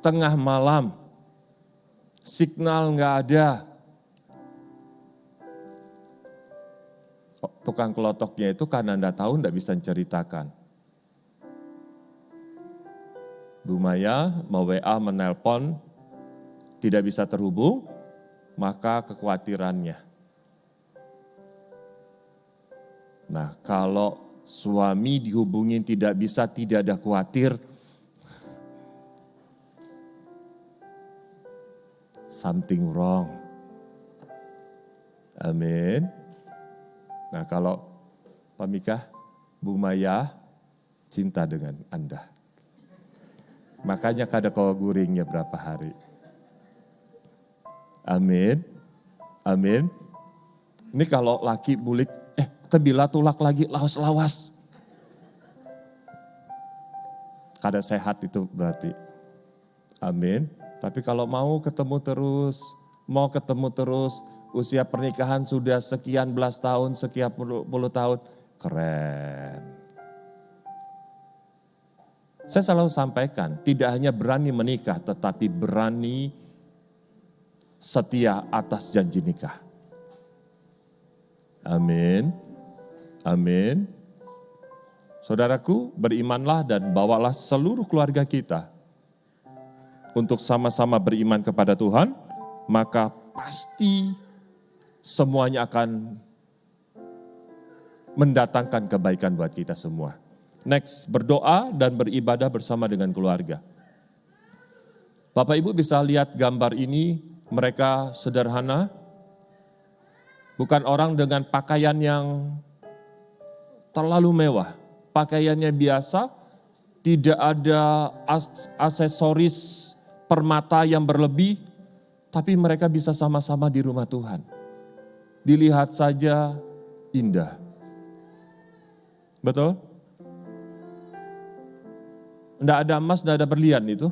Tengah malam, signal nggak ada. Tukang kelotoknya itu karena nggak tahu, nggak bisa menceritakan. Bu Maya mau WA, menelpon, tidak bisa terhubung, maka kekhawatirannya. Nah, kalau suami dihubungin tidak bisa, tidak ada khawatir, something wrong. Amin. Nah, kalau Pak Mika, Bu Maya cinta dengan Anda. Makanya kada kau guringnya berapa hari. Amin. Amin. Ini kalau laki bulik, kebila tulak lagi, lawas-lawas. Kada sehat itu berarti. Amin. Tapi kalau mau ketemu terus, usia pernikahan sudah sekian belas tahun, sekian puluh tahun, keren. Saya selalu sampaikan, tidak hanya berani menikah, tetapi berani setia atas janji nikah. Amin. Amin. Saudaraku, berimanlah dan bawalah seluruh keluarga kita untuk sama-sama beriman kepada Tuhan, maka pasti semuanya akan mendatangkan kebaikan buat kita semua. Next, berdoa dan beribadah bersama dengan keluarga. Bapak Ibu bisa lihat gambar ini, mereka sederhana, bukan orang dengan pakaian yang terlalu mewah. Pakaiannya biasa, tidak ada aksesoris permata yang berlebih, tapi mereka bisa sama-sama di rumah Tuhan. Dilihat saja indah. Betul? Tidak ada emas, tidak ada berlian itu.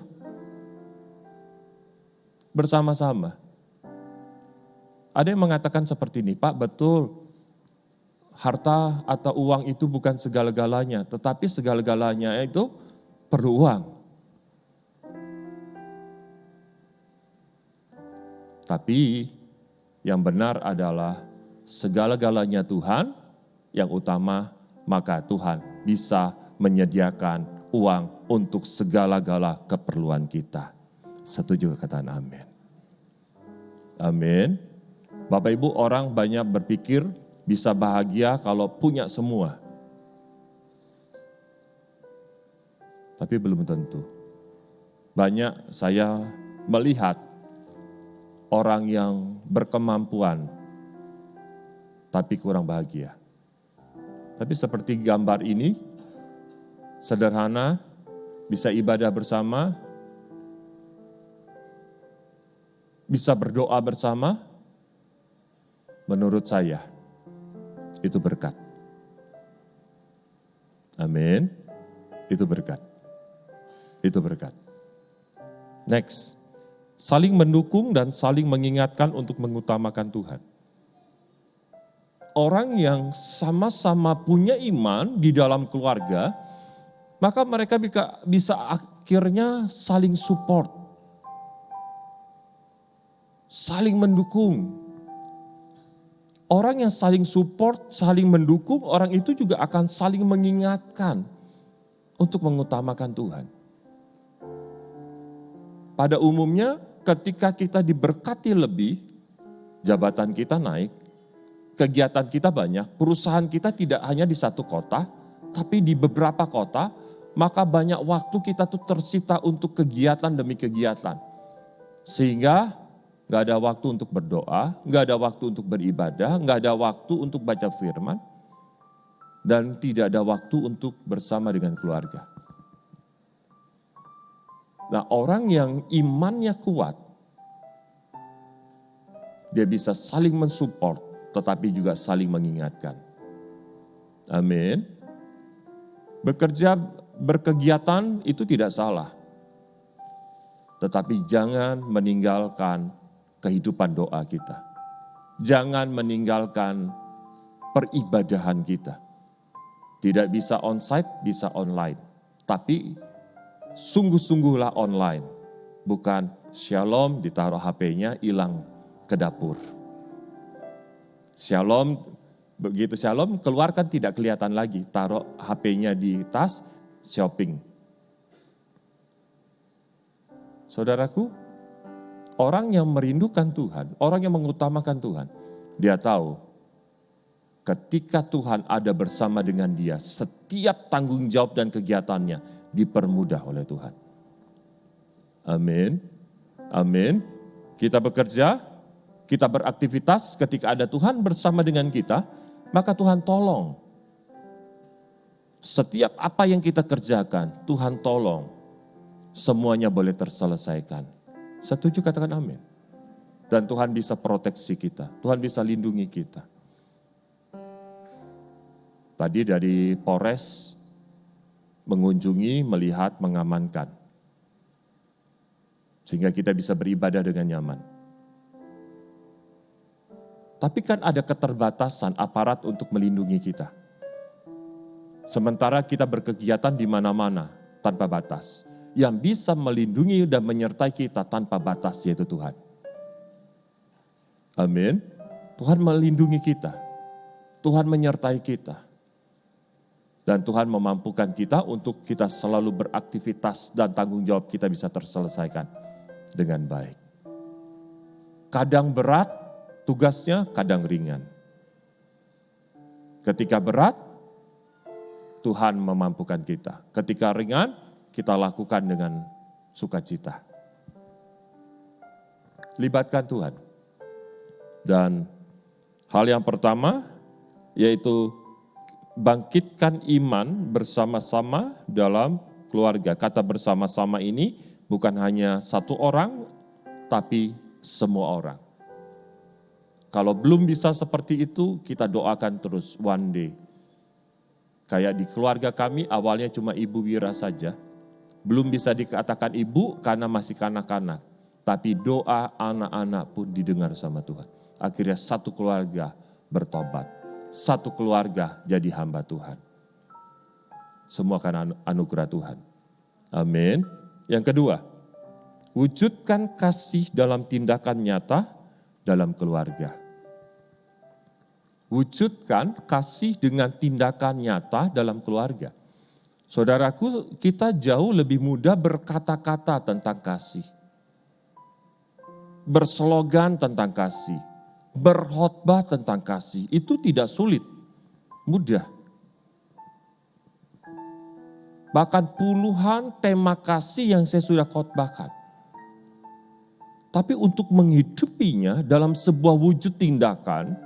Bersama-sama. Ada yang mengatakan seperti ini, Pak betul, harta atau uang itu bukan segala-galanya, tetapi segala-galanya itu perlu uang. Tapi yang benar adalah segala-galanya Tuhan, yang utama maka Tuhan bisa menyediakan uang untuk segala-gala keperluan kita. Setuju katakan amin. Amin. Bapak Ibu, orang banyak berpikir bisa bahagia kalau punya semua. Tapi belum tentu. Banyak saya melihat orang yang berkemampuan tapi kurang bahagia. Tapi seperti gambar ini, sederhana, bisa ibadah bersama, bisa berdoa bersama, menurut saya itu berkat. Amin. Itu berkat. Itu berkat. Next, saling mendukung dan saling mengingatkan untuk mengutamakan Tuhan. Orang yang sama-sama punya iman di dalam keluarga, maka mereka bisa akhirnya saling support, saling mendukung. Orang yang saling support, saling mendukung, orang itu juga akan saling mengingatkan untuk mengutamakan Tuhan. Pada umumnya ketika kita diberkati lebih, jabatan kita naik, kegiatan kita banyak, perusahaan kita tidak hanya di satu kota, tapi di beberapa kota, maka banyak waktu kita tuh tersita untuk kegiatan demi kegiatan. Sehingga gak ada waktu untuk berdoa, gak ada waktu untuk beribadah, gak ada waktu untuk baca firman, dan tidak ada waktu untuk bersama dengan keluarga. Nah, orang yang imannya kuat, dia bisa saling mensupport, tetapi juga saling mengingatkan. Amin. Bekerja, berkegiatan itu tidak salah. Tetapi jangan meninggalkan kehidupan doa kita. Jangan meninggalkan peribadahan kita. Tidak bisa onsite, bisa online. Tapi sungguh-sungguhlah online. Bukan shalom ditaruh HP-nya hilang ke dapur. Shalom, begitu shalom keluar kan tidak kelihatan lagi. Taruh HP-nya di tas, shopping. Saudaraku, orang yang merindukan Tuhan, orang yang mengutamakan Tuhan, dia tahu ketika Tuhan ada bersama dengan dia, setiap tanggung jawab dan kegiatannya dipermudah oleh Tuhan. Amin. Amin. Kita bekerja, kita beraktivitas, ketika ada Tuhan bersama dengan kita, maka Tuhan tolong. Setiap apa yang kita kerjakan, Tuhan tolong. Semuanya boleh terselesaikan. Setuju, katakan amin. Dan Tuhan bisa proteksi kita, Tuhan bisa lindungi kita. Tadi dari Polres mengunjungi, melihat, mengamankan. Sehingga kita bisa beribadah dengan nyaman. Tapi kan ada keterbatasan aparat untuk melindungi kita. Sementara kita berkegiatan di mana-mana tanpa batas. Yang bisa melindungi dan menyertai kita tanpa batas yaitu Tuhan. Amin. Tuhan melindungi kita. Tuhan menyertai kita. Dan Tuhan memampukan kita untuk kita selalu beraktivitas dan tanggung jawab kita bisa terselesaikan dengan baik. Kadang berat tugasnya, kadang ringan. Ketika berat, Tuhan memampukan kita. Ketika ringan, kita lakukan dengan sukacita. Libatkan Tuhan. Dan hal yang pertama yaitu bangkitkan iman bersama-sama dalam keluarga. Kata bersama-sama ini bukan hanya satu orang, tapi semua orang. Kalau belum bisa seperti itu, kita doakan terus one day. Kayak di keluarga kami awalnya cuma Ibu Wira saja. Belum bisa dikatakan ibu karena masih kanak-kanak. Tapi doa anak-anak pun didengar sama Tuhan. Akhirnya satu keluarga bertobat. Satu keluarga jadi hamba Tuhan. Semua karena anugerah Tuhan. Amin. Yang kedua, wujudkan kasih dalam tindakan nyata dalam keluarga. Wujudkan kasih dengan tindakan nyata dalam keluarga. Saudaraku, kita jauh lebih mudah berkata-kata tentang kasih. Berslogan tentang kasih. Berkhotbah tentang kasih, itu tidak sulit, mudah. Bahkan puluhan tema kasih yang saya sudah khotbahkan. Tapi untuk menghidupinya dalam sebuah wujud tindakan,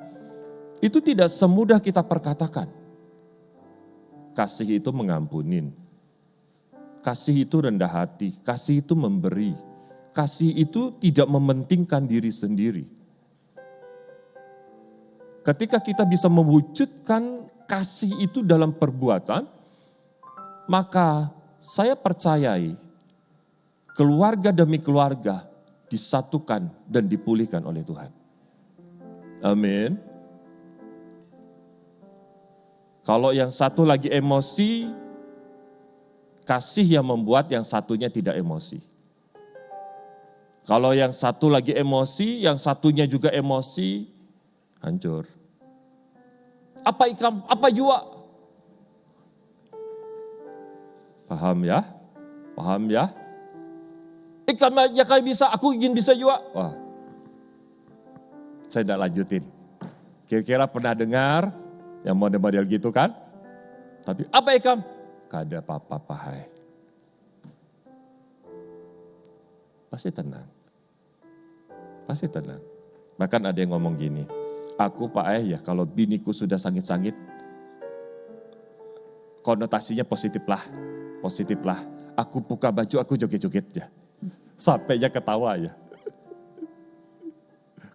itu tidak semudah kita perkatakan. Kasih itu mengampunin, kasih itu rendah hati, kasih itu memberi, kasih itu tidak mementingkan diri sendiri. Ketika kita bisa mewujudkan kasih itu dalam perbuatan, maka saya percayai keluarga demi keluarga disatukan dan dipulihkan oleh Tuhan. Amin. Kalau yang satu lagi emosi, kasih yang membuat yang satunya tidak emosi. Kalau yang satu lagi emosi, yang satunya juga emosi, hancur. apa ikam, apa jua. Paham ya? Paham ya? Ikam aja kali bisa, aku ingin bisa juga. Wah, saya tidak lanjutin. Kira-kira pernah dengar yang model-model gitu kan? Tapi apa ikam? Kada apa-apa hai. Pasti tenang. Pasti tenang. Bahkan ada yang ngomong gini, aku Pak ya kalau biniku sudah sangit-sangit, konotasinya positif lah. Aku buka baju, aku joget-joget ya. Sampai ya ketawa ya.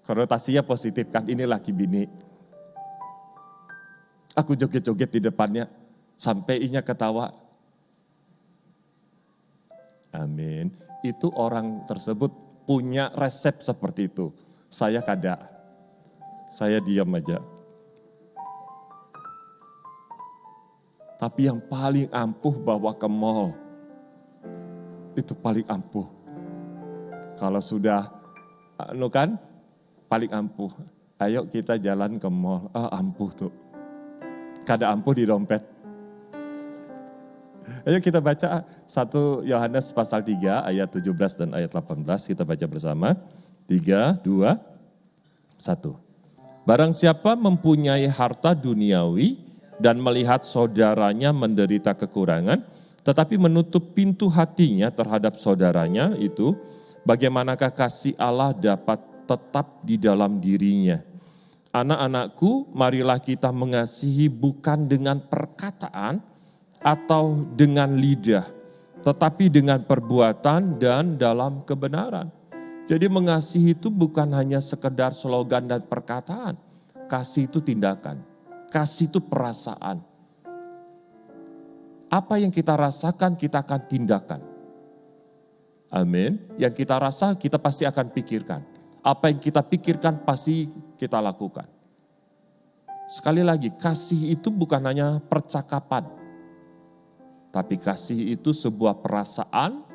Konotasinya positif kan, ini laki bini. Aku joget-joget di depannya, sampai inya ketawa. Amin. Itu orang tersebut punya resep seperti itu. Saya kada. Saya diam aja. Tapi yang paling ampuh bawa ke mall. Itu paling ampuh. Kalau sudah, kan, paling ampuh. Ayo kita jalan ke mall. Ampuh tuh. Kada ampuh di dompet. Ayo kita baca 1 Yohanes pasal 3 ayat 17 dan ayat 18. Kita baca bersama. 3, 2, 1. Barang siapa mempunyai harta duniawi dan melihat saudaranya menderita kekurangan, tetapi menutup pintu hatinya terhadap saudaranya itu, bagaimanakah kasih Allah dapat tetap di dalam dirinya? Anak-anakku, marilah kita mengasihi bukan dengan perkataan atau dengan lidah, tetapi dengan perbuatan dan dalam kebenaran. Jadi mengasihi itu bukan hanya sekedar slogan dan perkataan. Kasih itu tindakan, kasih itu perasaan. Apa yang kita rasakan, kita akan tindakan. Amin. Yang kita rasa, kita pasti akan pikirkan. Apa yang kita pikirkan, pasti kita lakukan. Sekali lagi, kasih itu bukan hanya percakapan. Tapi kasih itu sebuah perasaan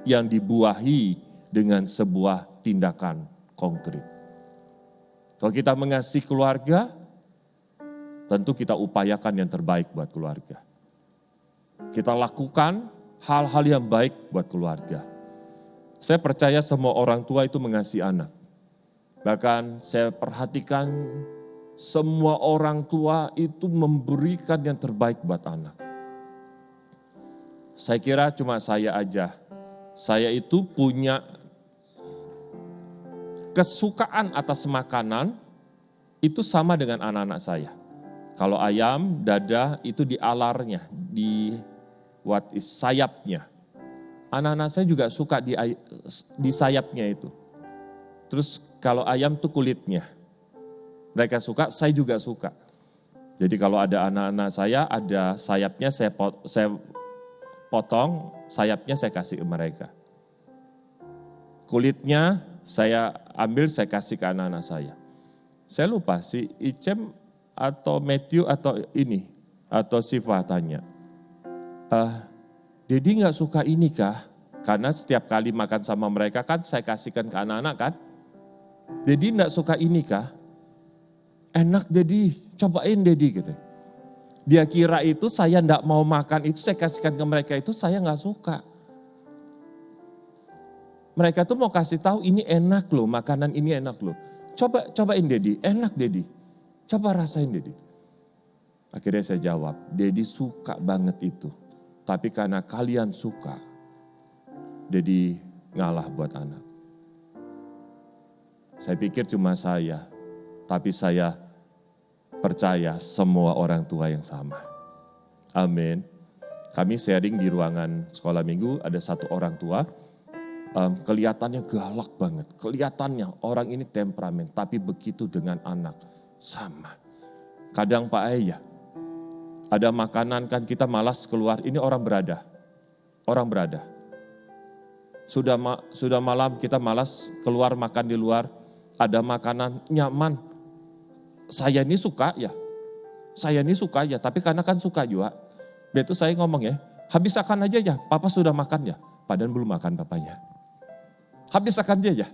yang dibuahi dengan sebuah tindakan konkret. Kalau kita mengasihi keluarga, tentu kita upayakan yang terbaik buat keluarga. Kita lakukan hal-hal yang baik buat keluarga. Saya percaya semua orang tua itu mengasihi anak. Bahkan saya perhatikan semua orang tua itu memberikan yang terbaik buat anak. Saya kira cuma saya aja. Saya itu punya kesukaan atas makanan itu sama dengan anak-anak saya. Kalau ayam, dada itu di alarnya, di sayapnya. Anak-anak saya juga suka di sayapnya itu. Terus kalau ayam tuh kulitnya. Mereka suka, saya juga suka. Jadi kalau ada anak-anak saya, ada sayapnya saya potong, sayapnya saya kasih ke mereka. Kulitnya saya ambil, saya kasih ke anak-anak saya. Saya lupa si Icem atau Matthew atau ini, atau Siva tanya, Dedi gak suka ini kah? Karena setiap kali makan sama mereka kan saya kasihkan ke anak-anak kan. Dedi gak suka ini kah? Enak Dedi, cobain Dedi gitu. Dia kira itu saya gak mau makan itu, saya kasihkan ke mereka itu, saya gak suka. Mereka tuh mau kasih tahu ini enak loh, makanan ini enak loh. Cobain Dedi, enak Dedi. Coba rasain Dedi. Akhirnya saya jawab, Dedi suka banget itu. Tapi karena kalian suka, Dedi ngalah buat anak. Saya pikir cuma saya, tapi saya percaya semua orang tua yang sama. Amin. Kami sharing di ruangan sekolah minggu, ada satu orang tua, kelihatannya galak banget. Kelihatannya orang ini temperamen, tapi begitu dengan anak, sama. Kadang Pak Ayah, ada makanan kan kita malas keluar, ini orang berada. Sudah malam kita malas keluar makan di luar, ada makanan nyaman. Saya ini suka ya, tapi karena kan suka juga. Itu saya ngomong ya, habiskan aja ya, papa sudah makan ya. Padahal belum makan papanya. Habiskan aja ya.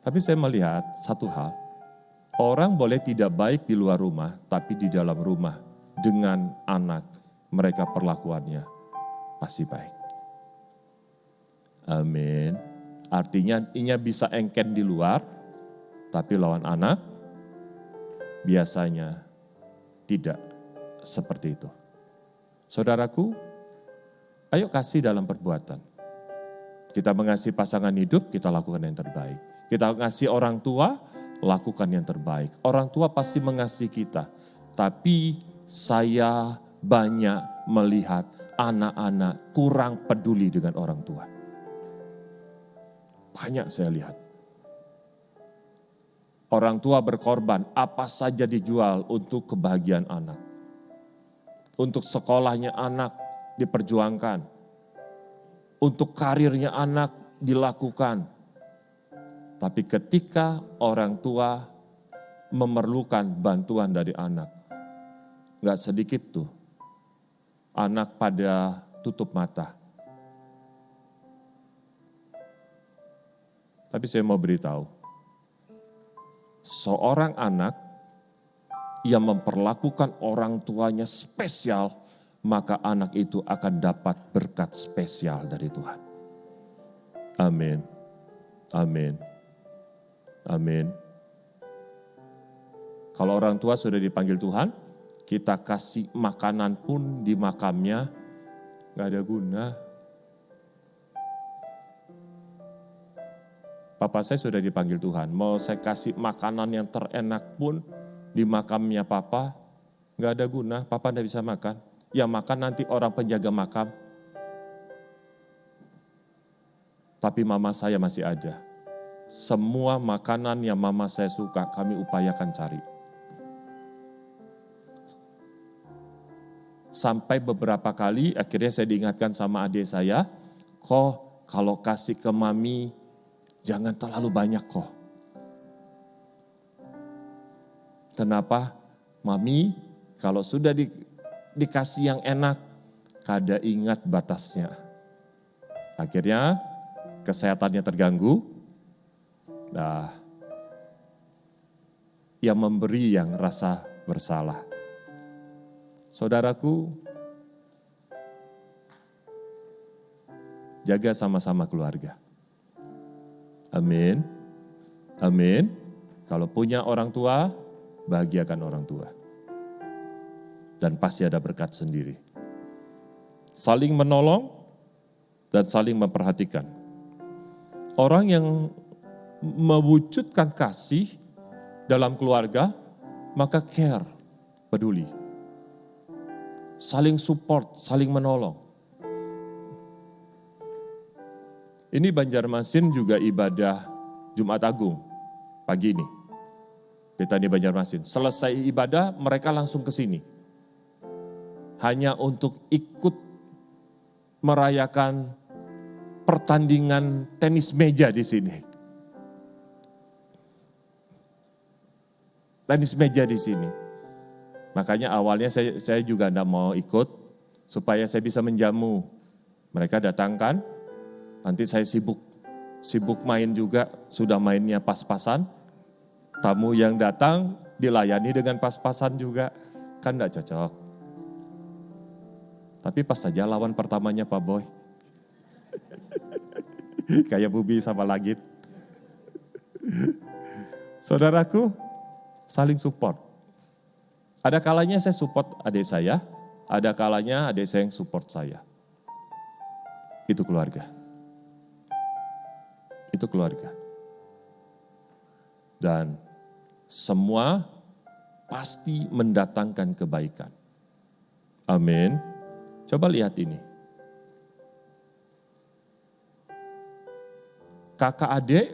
Tapi saya melihat satu hal, orang boleh tidak baik di luar rumah, tapi di dalam rumah dengan anak mereka perlakuannya pasti baik. Amin. Artinya inya bisa engken di luar, tapi lawan anak biasanya tidak seperti itu. Saudaraku, ayo kasih dalam perbuatan. Kita mengasihi pasangan hidup, kita lakukan yang terbaik. Kita mengasihi orang tua, lakukan yang terbaik. Orang tua pasti mengasihi kita, tapi saya banyak melihat anak-anak kurang peduli dengan orang tua. Banyak saya lihat. Orang tua berkorban, apa saja dijual untuk kebahagiaan anak. Untuk sekolahnya anak diperjuangkan. Untuk karirnya anak dilakukan. Tapi ketika orang tua memerlukan bantuan dari anak, gak sedikit tuh anak pada tutup mata. Tapi saya mau beritahu, seorang anak yang memperlakukan orang tuanya spesial, maka anak itu akan dapat berkat spesial dari Tuhan. Amin. Amin. Amin. Kalau orang tua sudah dipanggil Tuhan, kita kasih makanan pun di makamnya gak ada guna. Papa saya sudah dipanggil Tuhan, mau saya kasih makanan yang terenak pun di makamnya Papa, gak ada guna, Papa gak bisa makan. Yang makan nanti orang penjaga makam. Tapi mama saya masih ada. Semua makanan yang mama saya suka kami upayakan cari. Sampai beberapa kali akhirnya saya diingatkan sama adik saya, kok kalau kasih ke mami jangan terlalu banyak kok. Kenapa? Mami kalau sudah dikasih yang enak, kada ingat batasnya. Akhirnya kesehatannya terganggu. Nah, yang memberi yang rasa bersalah. Saudaraku, jaga sama-sama keluarga. Amin. Amin. Kalau punya orang tua, bahagiakan orang tua. Dan pasti ada berkat sendiri. Saling menolong dan saling memperhatikan. Orang yang mewujudkan kasih dalam keluarga, maka care, peduli. Saling support, saling menolong. Ini Banjarmasin juga ibadah Jumat Agung pagi ini. Betani Banjarmasin. Selesai ibadah mereka langsung ke sini. Hanya untuk ikut merayakan pertandingan tenis meja di sini. Tenis meja di sini. Makanya awalnya saya juga tidak mau ikut supaya saya bisa menjamu. Mereka datangkan, nanti saya sibuk main juga, sudah mainnya pas-pasan. Tamu yang datang dilayani dengan pas-pasan juga, kan tidak cocok. Tapi pas saja lawan pertamanya Pak Boy. Kayak Bubi sama Langit. Saudaraku, saling support. Ada kalanya saya support adik saya, ada kalanya adik saya yang support saya. Itu keluarga. Itu keluarga. Dan semua pasti mendatangkan kebaikan. Amin. Coba lihat ini. Kakak adik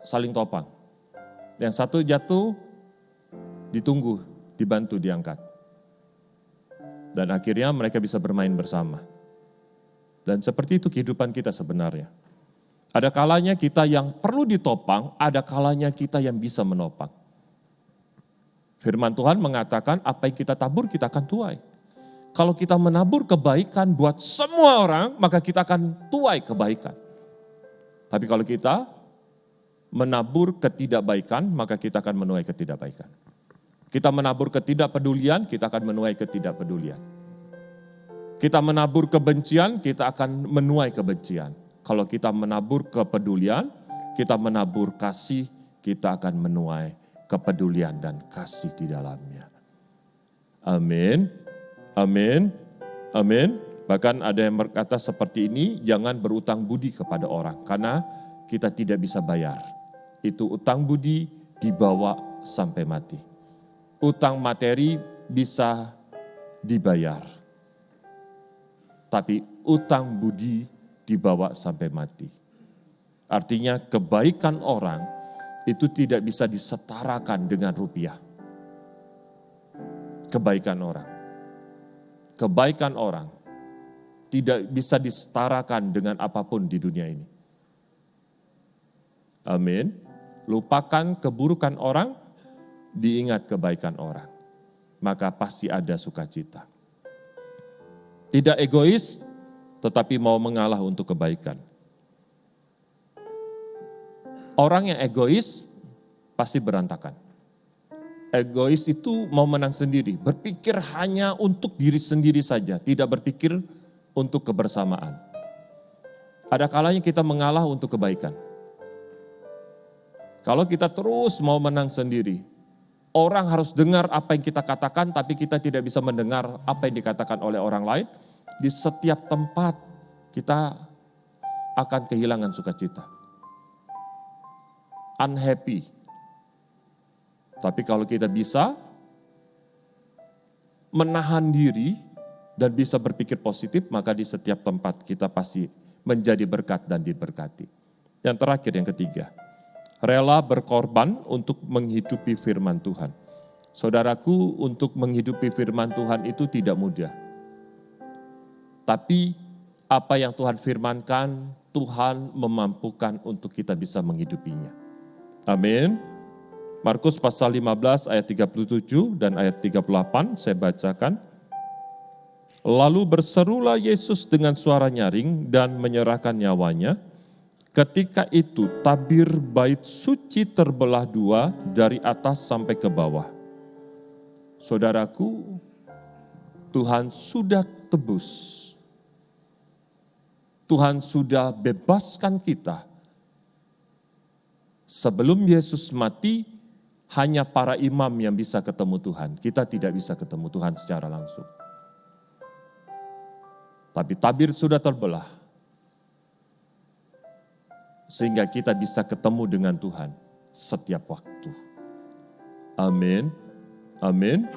saling topang. Yang satu jatuh, ditunggu, dibantu, diangkat. Dan akhirnya mereka bisa bermain bersama. Dan seperti itu kehidupan kita sebenarnya. Ada kalanya kita yang perlu ditopang, ada kalanya kita yang bisa menopang. Firman Tuhan mengatakan apa yang kita tabur kita akan tuai. Kalau kita menabur kebaikan buat semua orang, maka kita akan tuai kebaikan. Tapi kalau kita menabur ketidakbaikan, maka kita akan menuai ketidakbaikan. Kita menabur ketidakpedulian, kita akan menuai ketidakpedulian. Kita menabur kebencian, kita akan menuai kebencian. Kalau kita menabur kepedulian, kita menabur kasih, kita akan menuai kepedulian dan kasih di dalamnya. Amin, amin, amin. Bahkan ada yang berkata seperti ini, jangan berutang budi kepada orang, karena kita tidak bisa bayar. Itu utang budi dibawa sampai mati. Utang materi bisa dibayar, tapi utang budi dibawa sampai mati. Artinya kebaikan orang itu tidak bisa disetarakan dengan rupiah. Kebaikan orang tidak bisa disetarakan dengan apapun di dunia ini. Amin. Lupakan keburukan orang, diingat kebaikan orang. Maka pasti ada sukacita. Tidak egois, tetapi mau mengalah untuk kebaikan. Orang yang egois pasti berantakan. Egois itu mau menang sendiri, berpikir hanya untuk diri sendiri saja, tidak berpikir untuk kebersamaan. Ada kalanya kita mengalah untuk kebaikan. Kalau kita terus mau menang sendiri, orang harus dengar apa yang kita katakan, tapi kita tidak bisa mendengar apa yang dikatakan oleh orang lain. Di setiap tempat kita akan kehilangan sukacita. Unhappy. Tapi kalau kita bisa menahan diri dan bisa berpikir positif, maka di setiap tempat kita pasti menjadi berkat dan diberkati. Yang terakhir, yang ketiga, rela berkorban untuk menghidupi firman Tuhan. Saudaraku, untuk menghidupi firman Tuhan itu tidak mudah. Tapi apa yang Tuhan firmankan, Tuhan memampukan untuk kita bisa menghidupinya. Amin. Markus pasal 15 ayat 37 dan ayat 38 saya bacakan. Lalu berserulah Yesus dengan suara nyaring dan menyerahkan nyawanya. Ketika itu tabir bait suci terbelah dua dari atas sampai ke bawah. Saudaraku, Tuhan sudah tebus. Tuhan sudah bebaskan kita. Sebelum Yesus mati, hanya para imam yang bisa ketemu Tuhan. Kita tidak bisa ketemu Tuhan secara langsung. Tapi tabir sudah terbelah. Sehingga kita bisa ketemu dengan Tuhan setiap waktu. Amin. Amin.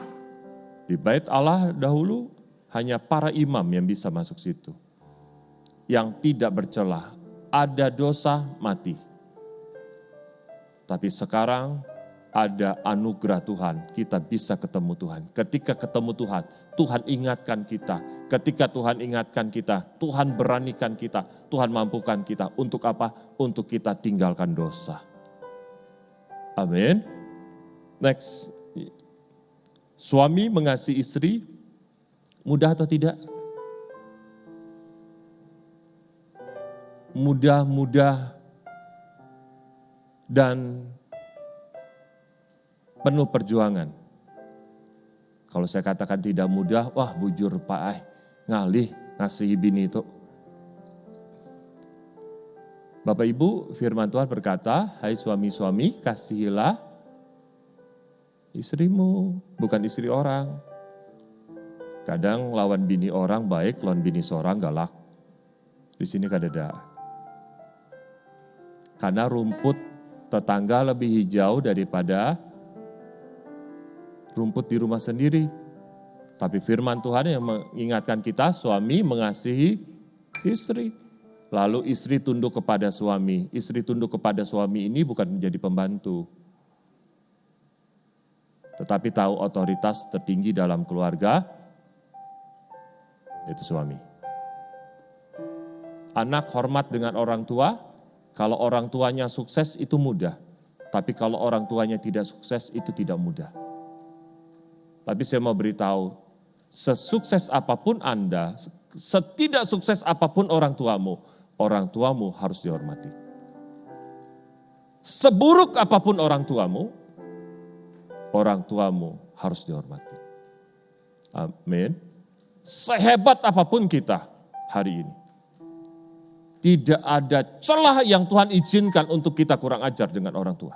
Di bait Allah dahulu hanya para imam yang bisa masuk situ. Yang tidak bercelah. Ada dosa, mati. Tapi sekarang ada anugerah Tuhan, kita bisa ketemu Tuhan. Ketika ketemu Tuhan, Tuhan ingatkan kita. Ketika Tuhan ingatkan kita, Tuhan beranikan kita, Tuhan mampukan kita. Untuk apa? Untuk kita tinggalkan dosa. Amin. Next. Suami mengasihi istri, mudah atau tidak? Mudah-mudah dan penuh perjuangan. Kalau saya katakan tidak mudah, wah bujur Pak, ngalih ngasihi bini itu. Bapak Ibu, firman Tuhan berkata, hai suami-suami kasihilah istrimu, bukan istri orang. Kadang lawan bini orang baik, lawan bini seorang galak. Di sini kadada. Karena rumput tetangga lebih hijau daripada rumput di rumah sendiri. Tapi firman Tuhan yang mengingatkan kita, suami mengasihi istri. Lalu istri tunduk kepada suami. Istri tunduk kepada suami ini bukan menjadi pembantu. Tetapi tahu otoritas tertinggi dalam keluarga, itu suami. Anak hormat dengan orang tua, kalau orang tuanya sukses itu mudah. Tapi kalau orang tuanya tidak sukses itu tidak mudah. Tapi saya mau beritahu, sesukses apapun Anda, setidak sukses apapun orang tuamu harus dihormati. Seburuk apapun orang tuamu harus dihormati. Amin. Sehebat apapun kita hari ini, tidak ada celah yang Tuhan izinkan untuk kita kurang ajar dengan orang tua.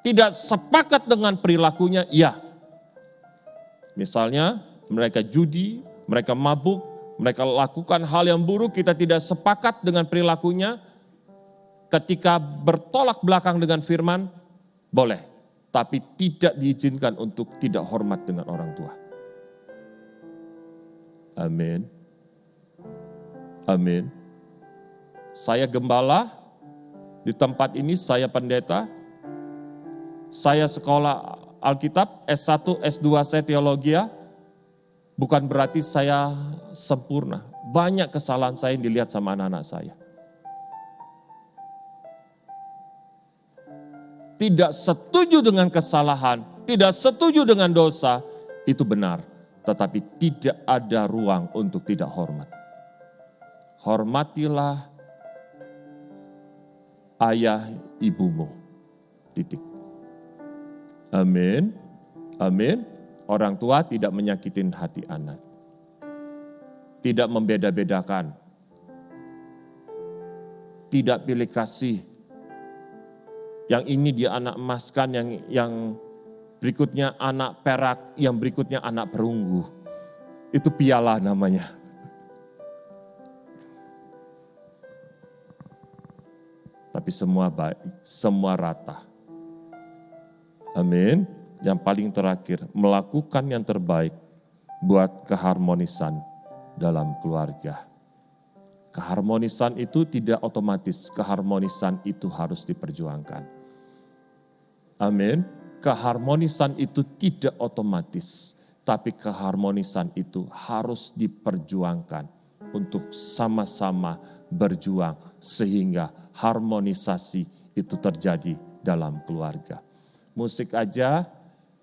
Tidak sepakat dengan perilakunya, ya. Misalnya mereka judi, mereka mabuk, mereka lakukan hal yang buruk, kita tidak sepakat dengan perilakunya. Ketika bertolak belakang dengan firman, boleh. Tapi tidak diizinkan untuk tidak hormat dengan orang tua. Amin. Amin. Saya gembala, di tempat ini saya pendeta, saya sekolah Alkitab, S1, S2 saya teologi, bukan berarti saya sempurna. Banyak kesalahan saya yang dilihat sama anak-anak saya. Tidak setuju dengan kesalahan, tidak setuju dengan dosa, itu benar. Tetapi tidak ada ruang untuk tidak hormat. Hormatilah ayah ibumu. Titik. Amin. Amin. Orang tua tidak menyakitin hati anak. Tidak membeda-bedakan. Tidak pilih kasih. Yang ini dia anak emas kan, yang berikutnya anak perak, yang berikutnya anak perunggu. Itu piala namanya. Tapi semua baik, semua rata. Amin. Yang paling terakhir, melakukan yang terbaik buat keharmonisan dalam keluarga. Keharmonisan itu tidak otomatis, keharmonisan itu harus diperjuangkan. Amin. Keharmonisan itu tidak otomatis, tapi keharmonisan itu harus diperjuangkan untuk sama-sama berjuang sehingga harmonisasi itu terjadi dalam keluarga. Musik aja,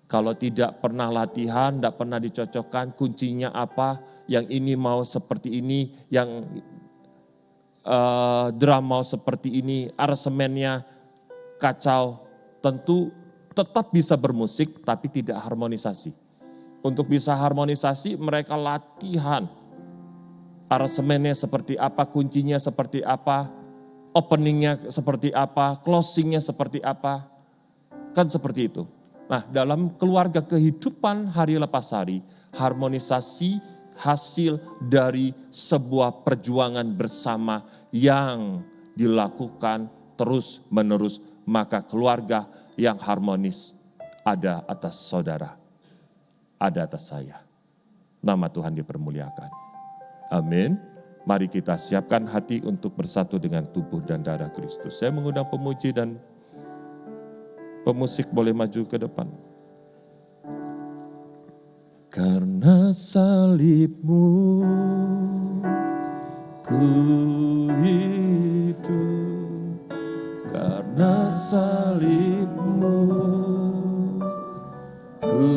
kalau tidak pernah latihan, tidak pernah dicocokkan, kuncinya apa, yang ini mau seperti ini, yang drum mau seperti ini, aransemennya kacau, tentu tetap bisa bermusik tapi tidak harmonisasi. Untuk bisa harmonisasi mereka latihan, aransemennya seperti apa, kuncinya seperti apa, openingnya seperti apa, closingnya seperti apa, kan seperti itu. Nah, dalam keluarga kehidupan hari lepas hari, harmonisasi hasil dari sebuah perjuangan bersama yang dilakukan terus menerus, maka keluarga yang harmonis ada atas saudara, ada atas saya. Nama Tuhan dipermuliakan. Amin. Mari kita siapkan hati untuk bersatu dengan tubuh dan darah Kristus. Saya mengundang pemuji dan pemusik boleh maju ke depan. Karena salibmu ku hidup, karena salibmu ku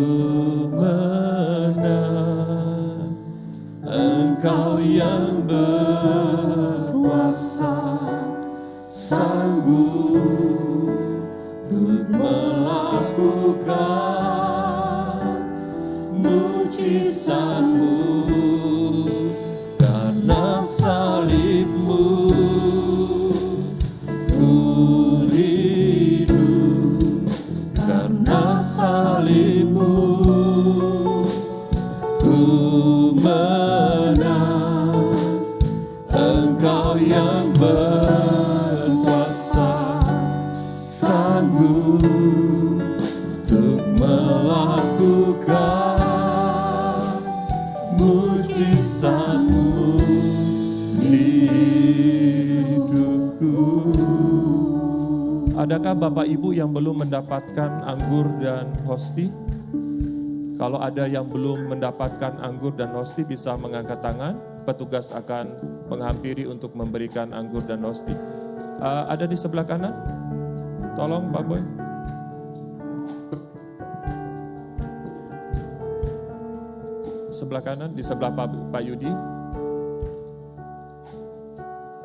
menang, Engkau yang berkuasa sanggup untuk melakukan mujizat-Mu, karena salib-Mu ku hidup, karena salib-Mu ku menang, Engkau yang berkuasa sanggup untuk melakukan mujizat-Mu di hidupku. Adakah Bapak Ibu yang belum mendapatkan anggur dan hosti? Kalau ada yang belum mendapatkan anggur dan hosti bisa mengangkat tangan. Petugas akan menghampiri untuk memberikan anggur dan hosti. Ada di sebelah kanan? Tolong Pak Boy. Sebelah kanan, di sebelah Pak Yudi.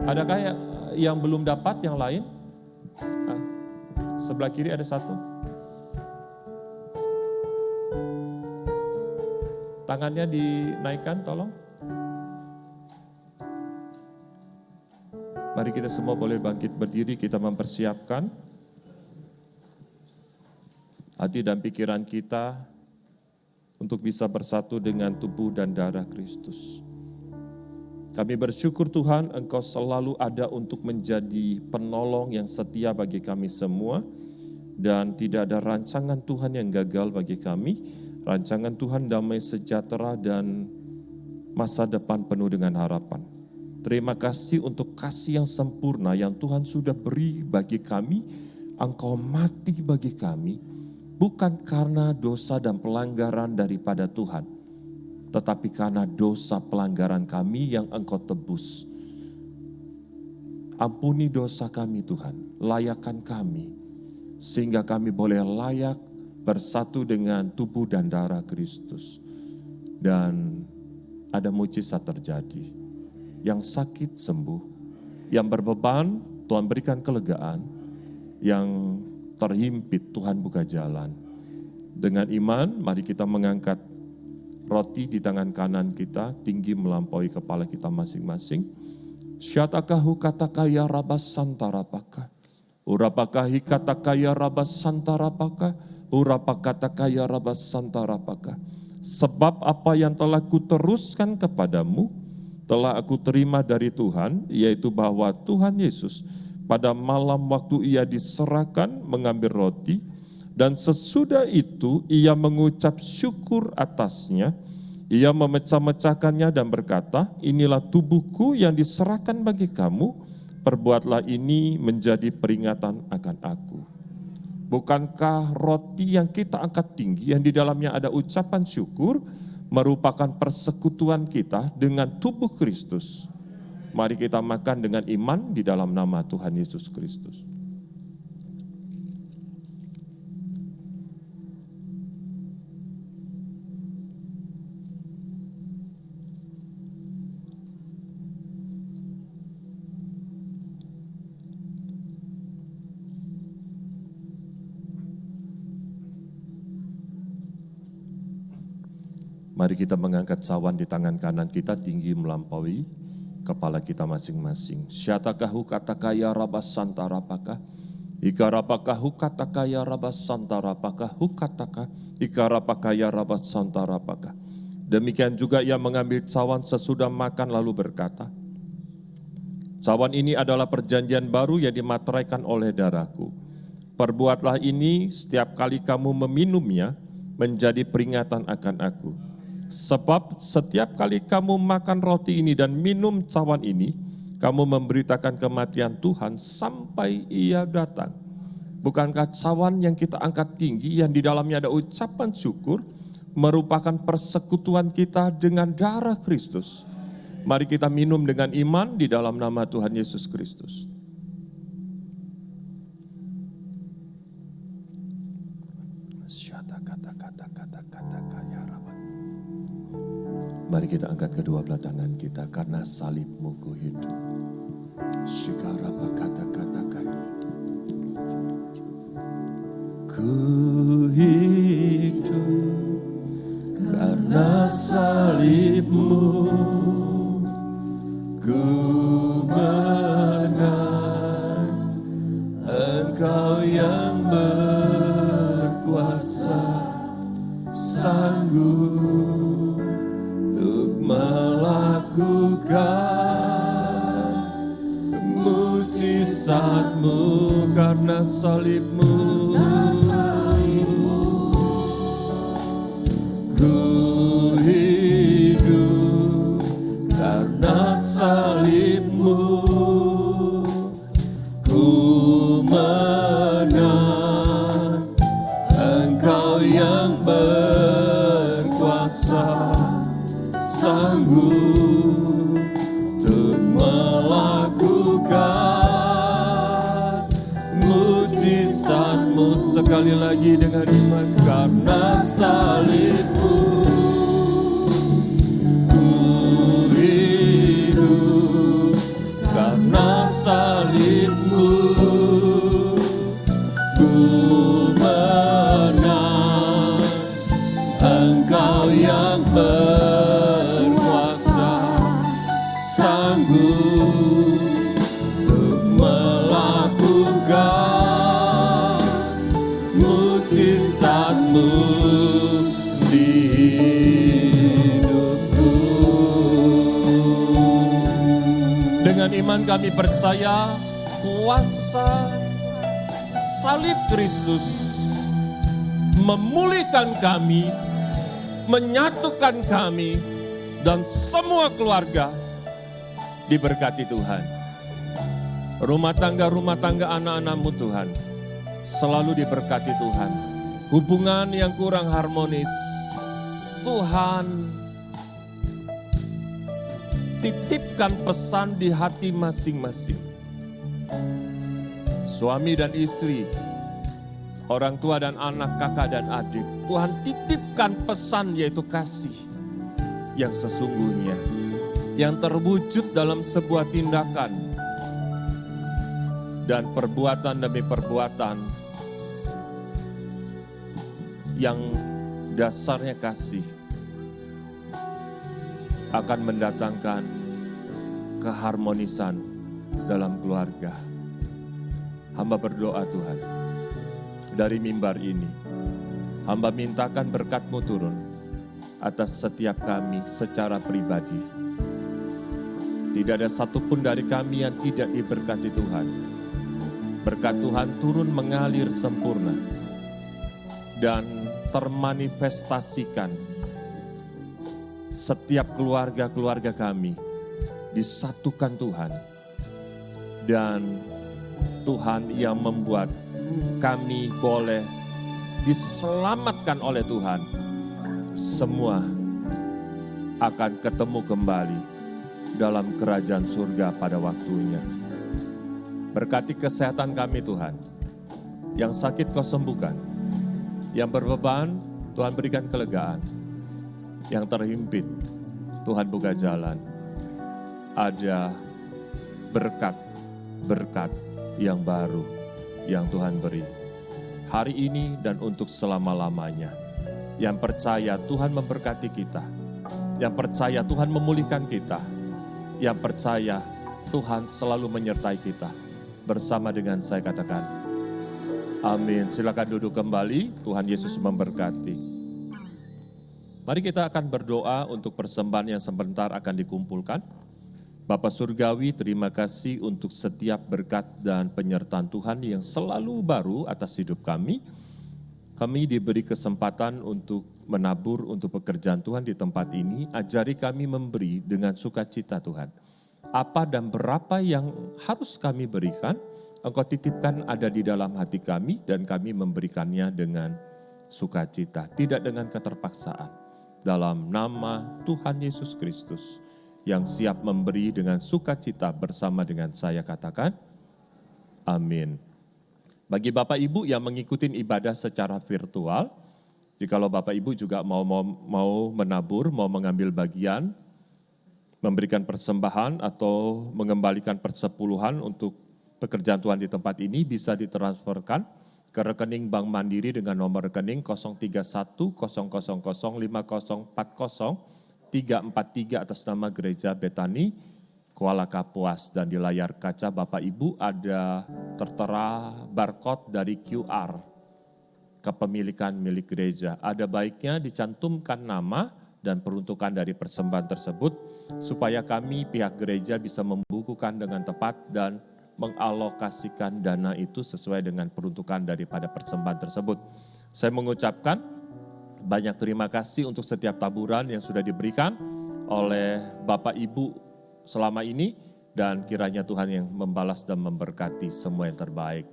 Adakah yang belum dapat yang lain? Sebelah kiri ada satu. Tangannya dinaikkan, tolong. Mari kita semua boleh bangkit berdiri, kita mempersiapkan hati dan pikiran kita untuk bisa bersatu dengan tubuh dan darah Kristus. Kami bersyukur Tuhan, Engkau selalu ada untuk menjadi penolong yang setia bagi kami semua, dan tidak ada rancangan Tuhan yang gagal bagi kami. Rancangan Tuhan damai sejahtera dan masa depan penuh dengan harapan. Terima kasih untuk kasih yang sempurna yang Tuhan sudah beri bagi kami. Engkau mati bagi kami, bukan karena dosa dan pelanggaran daripada Tuhan, tetapi karena dosa pelanggaran kami yang Engkau tebus. Ampuni dosa kami Tuhan, layakkan kami, sehingga kami boleh layak bersatu dengan tubuh dan darah Kristus. Dan ada mujizat terjadi. Yang sakit sembuh, yang berbeban Tuhan berikan kelegaan, yang terhimpit Tuhan buka jalan. Dengan iman mari kita mengangkat roti di tangan kanan kita tinggi melampaui kepala kita masing-masing. Syatakahu katakaya rabas santarapaka, urapakahi katakaya rabas santarapaka, urapakatakaya rabas santarapaka. Sebab apa yang telah kuteruskan kepadamu telah aku terima dari Tuhan, yaitu bahwa Tuhan Yesus pada malam waktu ia diserahkan mengambil roti, dan sesudah itu ia mengucap syukur atasnya, ia memecah-mecahkannya dan berkata, inilah tubuhku yang diserahkan bagi kamu, perbuatlah ini menjadi peringatan akan aku. Bukankah roti yang kita angkat tinggi, yang di dalamnya ada ucapan syukur, merupakan persekutuan kita dengan tubuh Kristus? Mari kita makan dengan iman di dalam nama Tuhan Yesus Kristus. Mari kita mengangkat cawan di tangan kanan kita tinggi melampaui kepala kita masing-masing. Syatakahu katakaya rabas santarapaka, ikarapakahu katakaya rabas santarapaka, hukataka, ikarapakaya rabas santarapaka. Demikian juga ia mengambil cawan sesudah makan lalu berkata, cawan ini adalah perjanjian baru yang dimateraikan oleh darahku. Perbuatlah ini setiap kali kamu meminumnya menjadi peringatan akan aku. Sebab setiap kali kamu makan roti ini dan minum cawan ini, kamu memberitakan kematian Tuhan sampai ia datang. Bukankah cawan yang kita angkat tinggi, yang di dalamnya ada ucapan syukur, merupakan persekutuan kita dengan darah Kristus? Mari kita minum dengan iman di dalam nama Tuhan Yesus Kristus. Mari kita angkat kedua belah tangan kita, karena salibmu ku hidup. Shikarapa kata-katakan. Ku hidup karena salibmu, ku menang, Engkau yang berkuasa, sanggup melakukan mujizat-Mu karena salib-Mu. Ku hidup karena salib-Mu, ku menang, Engkau yang berkuasa, sanggup untuk melakukan mujizat-Mu. Sekali lagi dengan iman, karena salib-Mu ku hidup, karena salib-Mu di hidupku. Dengan iman kami percaya kuasa salib Kristus memulihkan kami, menyatukan kami, dan semua keluarga diberkati Tuhan. Rumah tangga anak-anakmu Tuhan, selalu diberkati Tuhan. Hubungan yang kurang harmonis, Tuhan titipkan pesan di hati masing-masing. Suami dan istri, orang tua dan anak, kakak dan adik, Tuhan titipkan pesan yaitu kasih yang sesungguhnya, yang terwujud dalam sebuah tindakan dan perbuatan demi perbuatan yang dasarnya kasih akan mendatangkan keharmonisan dalam keluarga. Hamba berdoa Tuhan, dari mimbar ini, hamba mintakan berkat-Mu turun atas setiap kami secara pribadi. Tidak ada satupun dari kami yang tidak diberkati Tuhan. Berkat Tuhan turun mengalir sempurna dan termanifestasikan. Setiap keluarga-keluarga kami disatukan Tuhan. Dan Tuhan yang membuat kami boleh diselamatkan oleh Tuhan. Semua akan ketemu kembali dalam kerajaan surga pada waktunya. Berkati kesehatan kami Tuhan. Yang sakit Kau sembuhkan. Yang berbeban Tuhan berikan kelegaan. Yang terhimpit Tuhan buka jalan. Ada berkat yang baru yang Tuhan beri. Hari ini dan untuk selama-lamanya. Yang percaya Tuhan memberkati kita. Yang percaya Tuhan memulihkan kita. Yang percaya Tuhan selalu menyertai kita. Bersama dengan saya katakan, amin. Silakan duduk kembali, Tuhan Yesus memberkati. Mari kita akan berdoa untuk persembahan yang sebentar akan dikumpulkan. Bapa Surgawi, terima kasih untuk setiap berkat dan penyertaan Tuhan yang selalu baru atas hidup kami. Kami diberi kesempatan untuk menabur untuk pekerjaan Tuhan di tempat ini. Ajari kami memberi dengan sukacita Tuhan. Apa dan berapa yang harus kami berikan, Engkau titipkan ada di dalam hati kami dan kami memberikannya dengan sukacita, tidak dengan keterpaksaan. Dalam nama Tuhan Yesus Kristus yang siap memberi dengan sukacita bersama dengan saya katakan, amin. Bagi Bapak Ibu yang mengikuti ibadah secara virtual, jikalau Bapak Ibu juga mau menabur, mau mengambil bagian, memberikan persembahan atau mengembalikan persepuluhan untuk pekerjaan Tuhan di tempat ini bisa ditransferkan ke rekening Bank Mandiri dengan nomor rekening 031005040 343 atas nama Gereja Betani Kuala Kapuas. Dan di layar kaca Bapak Ibu ada tertera barcode dari QR kepemilikan milik gereja. Ada baiknya dicantumkan nama dan peruntukan dari persembahan tersebut supaya kami pihak gereja bisa membukukan dengan tepat dan mengalokasikan dana itu sesuai dengan peruntukan daripada persembahan tersebut. Saya mengucapkan banyak terima kasih untuk setiap taburan yang sudah diberikan oleh Bapak Ibu selama ini dan kiranya Tuhan yang membalas dan memberkati semua yang terbaik.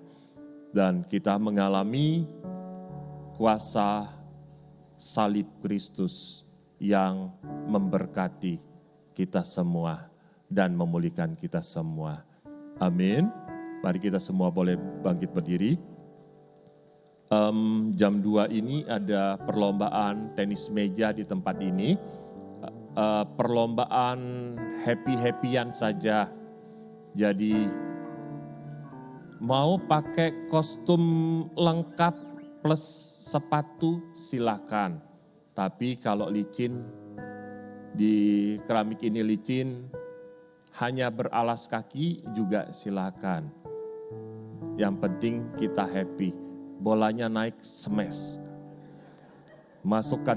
Dan kita mengalami kuasa salib Kristus yang memberkati kita semua dan memulihkan kita semua. Amin. Mari kita semua boleh bangkit berdiri. Jam 2 ini ada perlombaan tenis meja di tempat ini. Perlombaan happy-happyan saja. Jadi mau pakai kostum lengkap plus sepatu silakan. Tapi kalau licin, di keramik ini licin, hanya beralas kaki juga silakan. Yang penting kita happy. Bolanya naik smash. masuk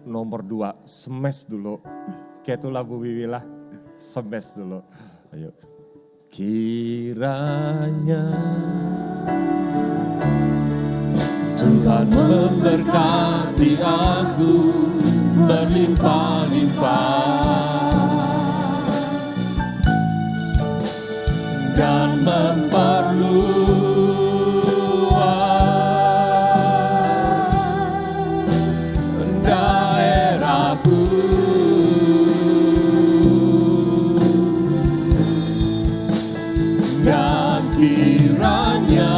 nomor 2, smash dulu. Kayak itulah Bu Wiwi lah, smash dulu. Ayo. Kiranya Tuhan memberkati aku berlimpah-limpah dan memperluas daerahku. Dan kiranya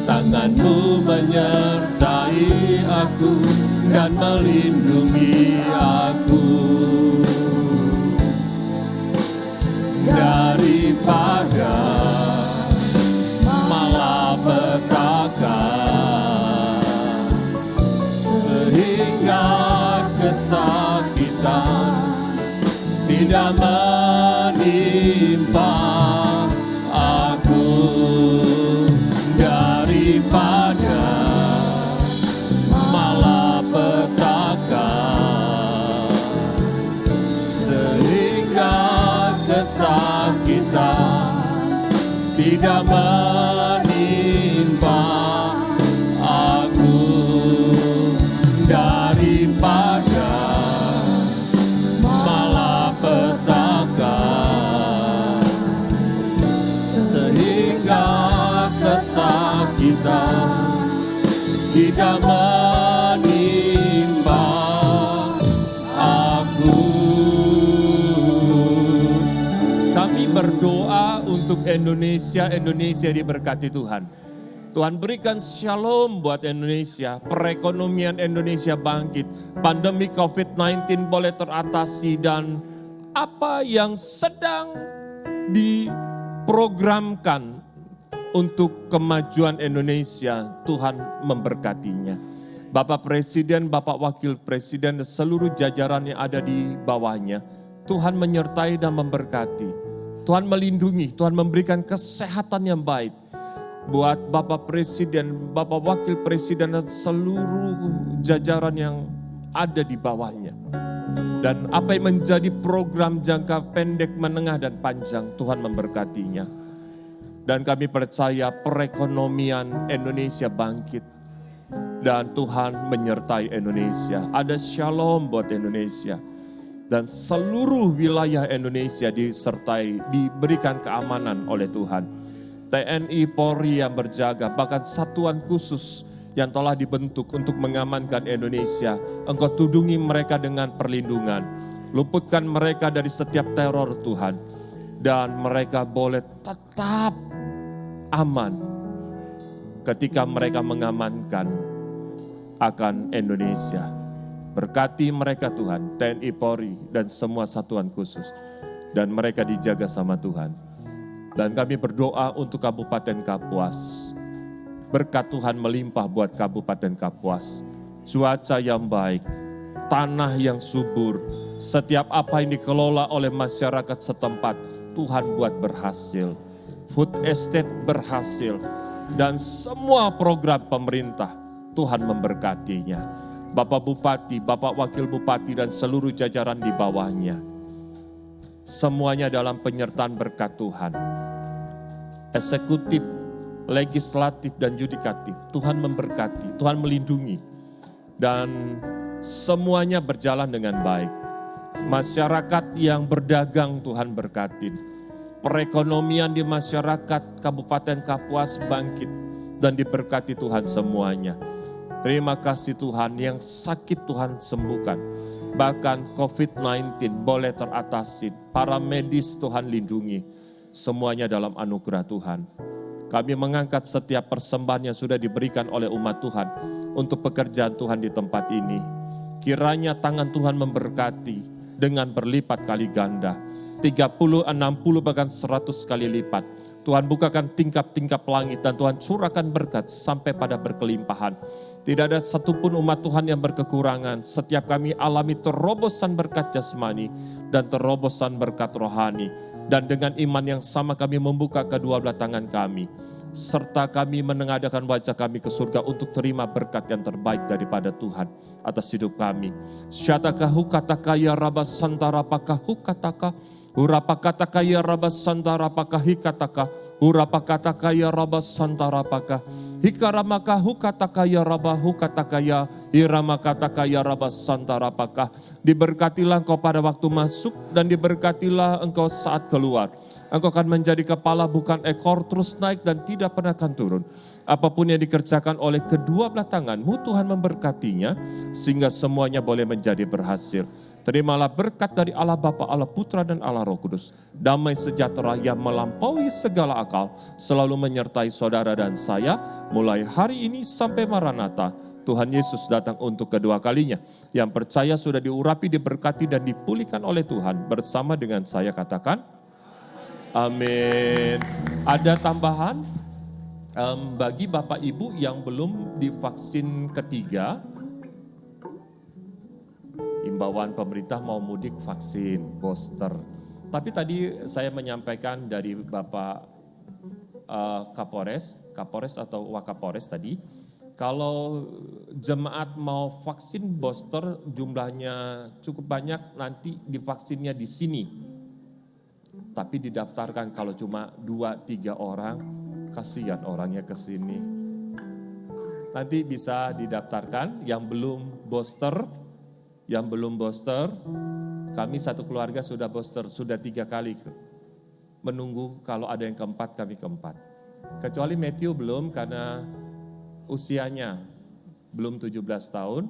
tanganmu menyertai aku dan melindungi aku daripada malapetaka, sehingga kesakitan tidak menimpa aku, daripada malapetaka, sehingga kesakitan tidak menimpa aku, daripada malapetaka, sehingga kesakitan tidak menimpa aku. Kami berdoa untuk Indonesia diberkati Tuhan. Tuhan berikan shalom buat Indonesia, perekonomian Indonesia bangkit, pandemi COVID-19 boleh teratasi, dan apa yang sedang diprogramkan untuk kemajuan Indonesia, Tuhan memberkatinya. Bapak Presiden, Bapak Wakil Presiden, dan seluruh jajaran yang ada di bawahnya, Tuhan menyertai dan memberkati. Tuhan melindungi, Tuhan memberikan kesehatan yang baik buat Bapak Presiden, Bapak Wakil Presiden, dan seluruh jajaran yang ada di bawahnya. Dan apa yang menjadi program jangka pendek, menengah, dan panjang, Tuhan memberkatinya. Dan kami percaya perekonomian Indonesia bangkit. Dan Tuhan menyertai Indonesia. Ada shalom buat Indonesia. Dan seluruh wilayah Indonesia diberikan keamanan oleh Tuhan. TNI, Polri yang berjaga, bahkan satuan khusus yang telah dibentuk untuk mengamankan Indonesia. Engkau tudungi mereka dengan perlindungan. Luputkan mereka dari setiap teror Tuhan. Dan mereka boleh tetap aman ketika mereka mengamankan akan Indonesia. Berkati mereka Tuhan, TNI, Polri, dan semua satuan khusus. Dan mereka dijaga sama Tuhan. Dan kami berdoa untuk Kabupaten Kapuas. Berkat Tuhan melimpah buat Kabupaten Kapuas. Cuaca yang baik, tanah yang subur, setiap apa yang dikelola oleh masyarakat setempat, Tuhan buat berhasil. Food estate berhasil. Dan semua program pemerintah, Tuhan memberkatinya. Bapak Bupati, Bapak Wakil Bupati, dan seluruh jajaran di bawahnya. Semuanya dalam penyertaan berkat Tuhan. Eksekutif, legislatif, dan yudikatif. Tuhan memberkati, Tuhan melindungi. Dan semuanya berjalan dengan baik. Masyarakat yang berdagang Tuhan berkatin. Perekonomian di masyarakat Kabupaten Kapuas bangkit dan diberkati Tuhan semuanya. Terima kasih Tuhan, yang sakit Tuhan sembuhkan. Bahkan COVID-19 boleh teratasi. Para medis Tuhan lindungi. Semuanya dalam anugerah Tuhan. Kami mengangkat setiap persembahan yang sudah diberikan oleh umat Tuhan untuk pekerjaan Tuhan di tempat ini. Kiranya tangan Tuhan memberkati dengan berlipat kali ganda. 30, 60, bahkan 100 kali lipat. Tuhan bukakan tingkap-tingkap langit dan Tuhan curahkan berkat sampai pada berkelimpahan. Tidak ada satupun umat Tuhan yang berkekurangan. Setiap kami alami terobosan berkat jasmani dan terobosan berkat rohani. Dan dengan iman yang sama kami membuka kedua belah tangan kami. serta kami menengadahkan wajah kami ke surga untuk terima berkat yang terbaik daripada Tuhan atas hidup kami. Syatakahu kataka ya rabas santara pakahu kataka, urapakataka ya rabas santara pakahi kataka, urapakataka ya rabas santara pakah, hikaramakahu kataka ya rabahu kataka ya, iramakataka ya rabas santara pakah. Diberkatilah engkau pada waktu masuk dan diberkatilah engkau saat keluar. Engkau akan menjadi kepala bukan ekor, terus naik dan tidak pernah akan turun. Apapun yang dikerjakan oleh kedua belah tanganmu, Tuhan memberkatinya sehingga semuanya boleh menjadi berhasil. Terimalah berkat dari Allah Bapa, Allah Putra dan Allah Roh Kudus. Damai sejahtera yang melampaui segala akal selalu menyertai saudara dan saya mulai hari ini sampai Maranatha. Tuhan Yesus datang untuk kedua kalinya. Yang percaya sudah diurapi, diberkati dan dipulihkan oleh Tuhan. Bersama dengan saya katakan, amin. Ada tambahan bagi Bapak Ibu yang belum divaksin ketiga, imbauan pemerintah mau mudik vaksin booster. Tapi tadi saya menyampaikan dari Bapak Kapolres atau Wakapolres tadi, kalau jemaat mau vaksin booster jumlahnya cukup banyak, nanti divaksinnya di sini. Tapi didaftarkan kalau cuma 2-3 orang, kasihan orangnya ke sini. Nanti bisa didaftarkan yang belum booster, kami satu keluarga sudah booster, sudah 3 kali. Menunggu kalau ada yang keempat, kami keempat. Kecuali Matthew belum karena usianya belum 17 tahun,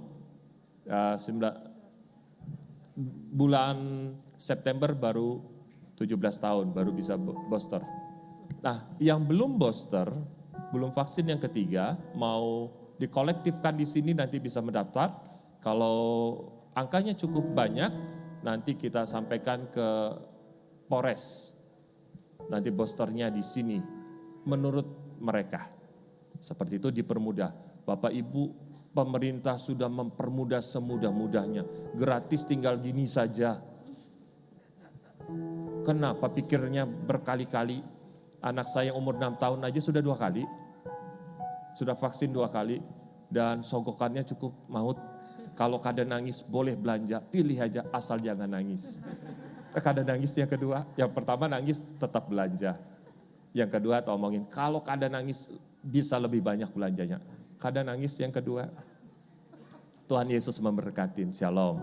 bulan September baru 17 tahun baru bisa booster. Nah, yang belum booster, belum vaksin yang ketiga, mau dikolektifkan di sini nanti bisa mendaftar. Kalau angkanya cukup banyak, nanti kita sampaikan ke Polres. Nanti boosternya di sini, menurut mereka. Seperti itu dipermudah. Bapak Ibu, pemerintah sudah mempermudah semudah-mudahnya. Gratis tinggal gini saja. Kenapa pikirnya berkali-kali? Anak saya yang umur 6 tahun aja sudah 2 kali. Sudah vaksin 2 kali. Dan sogokannya cukup maut. Kalau kada nangis boleh belanja, pilih aja asal jangan nangis. Kada nangis yang kedua, yang pertama nangis tetap belanja. Yang kedua omongin, kalau kada nangis bisa lebih banyak belanjanya. Kada nangis yang kedua. Tuhan Yesus memberkatin, shalom.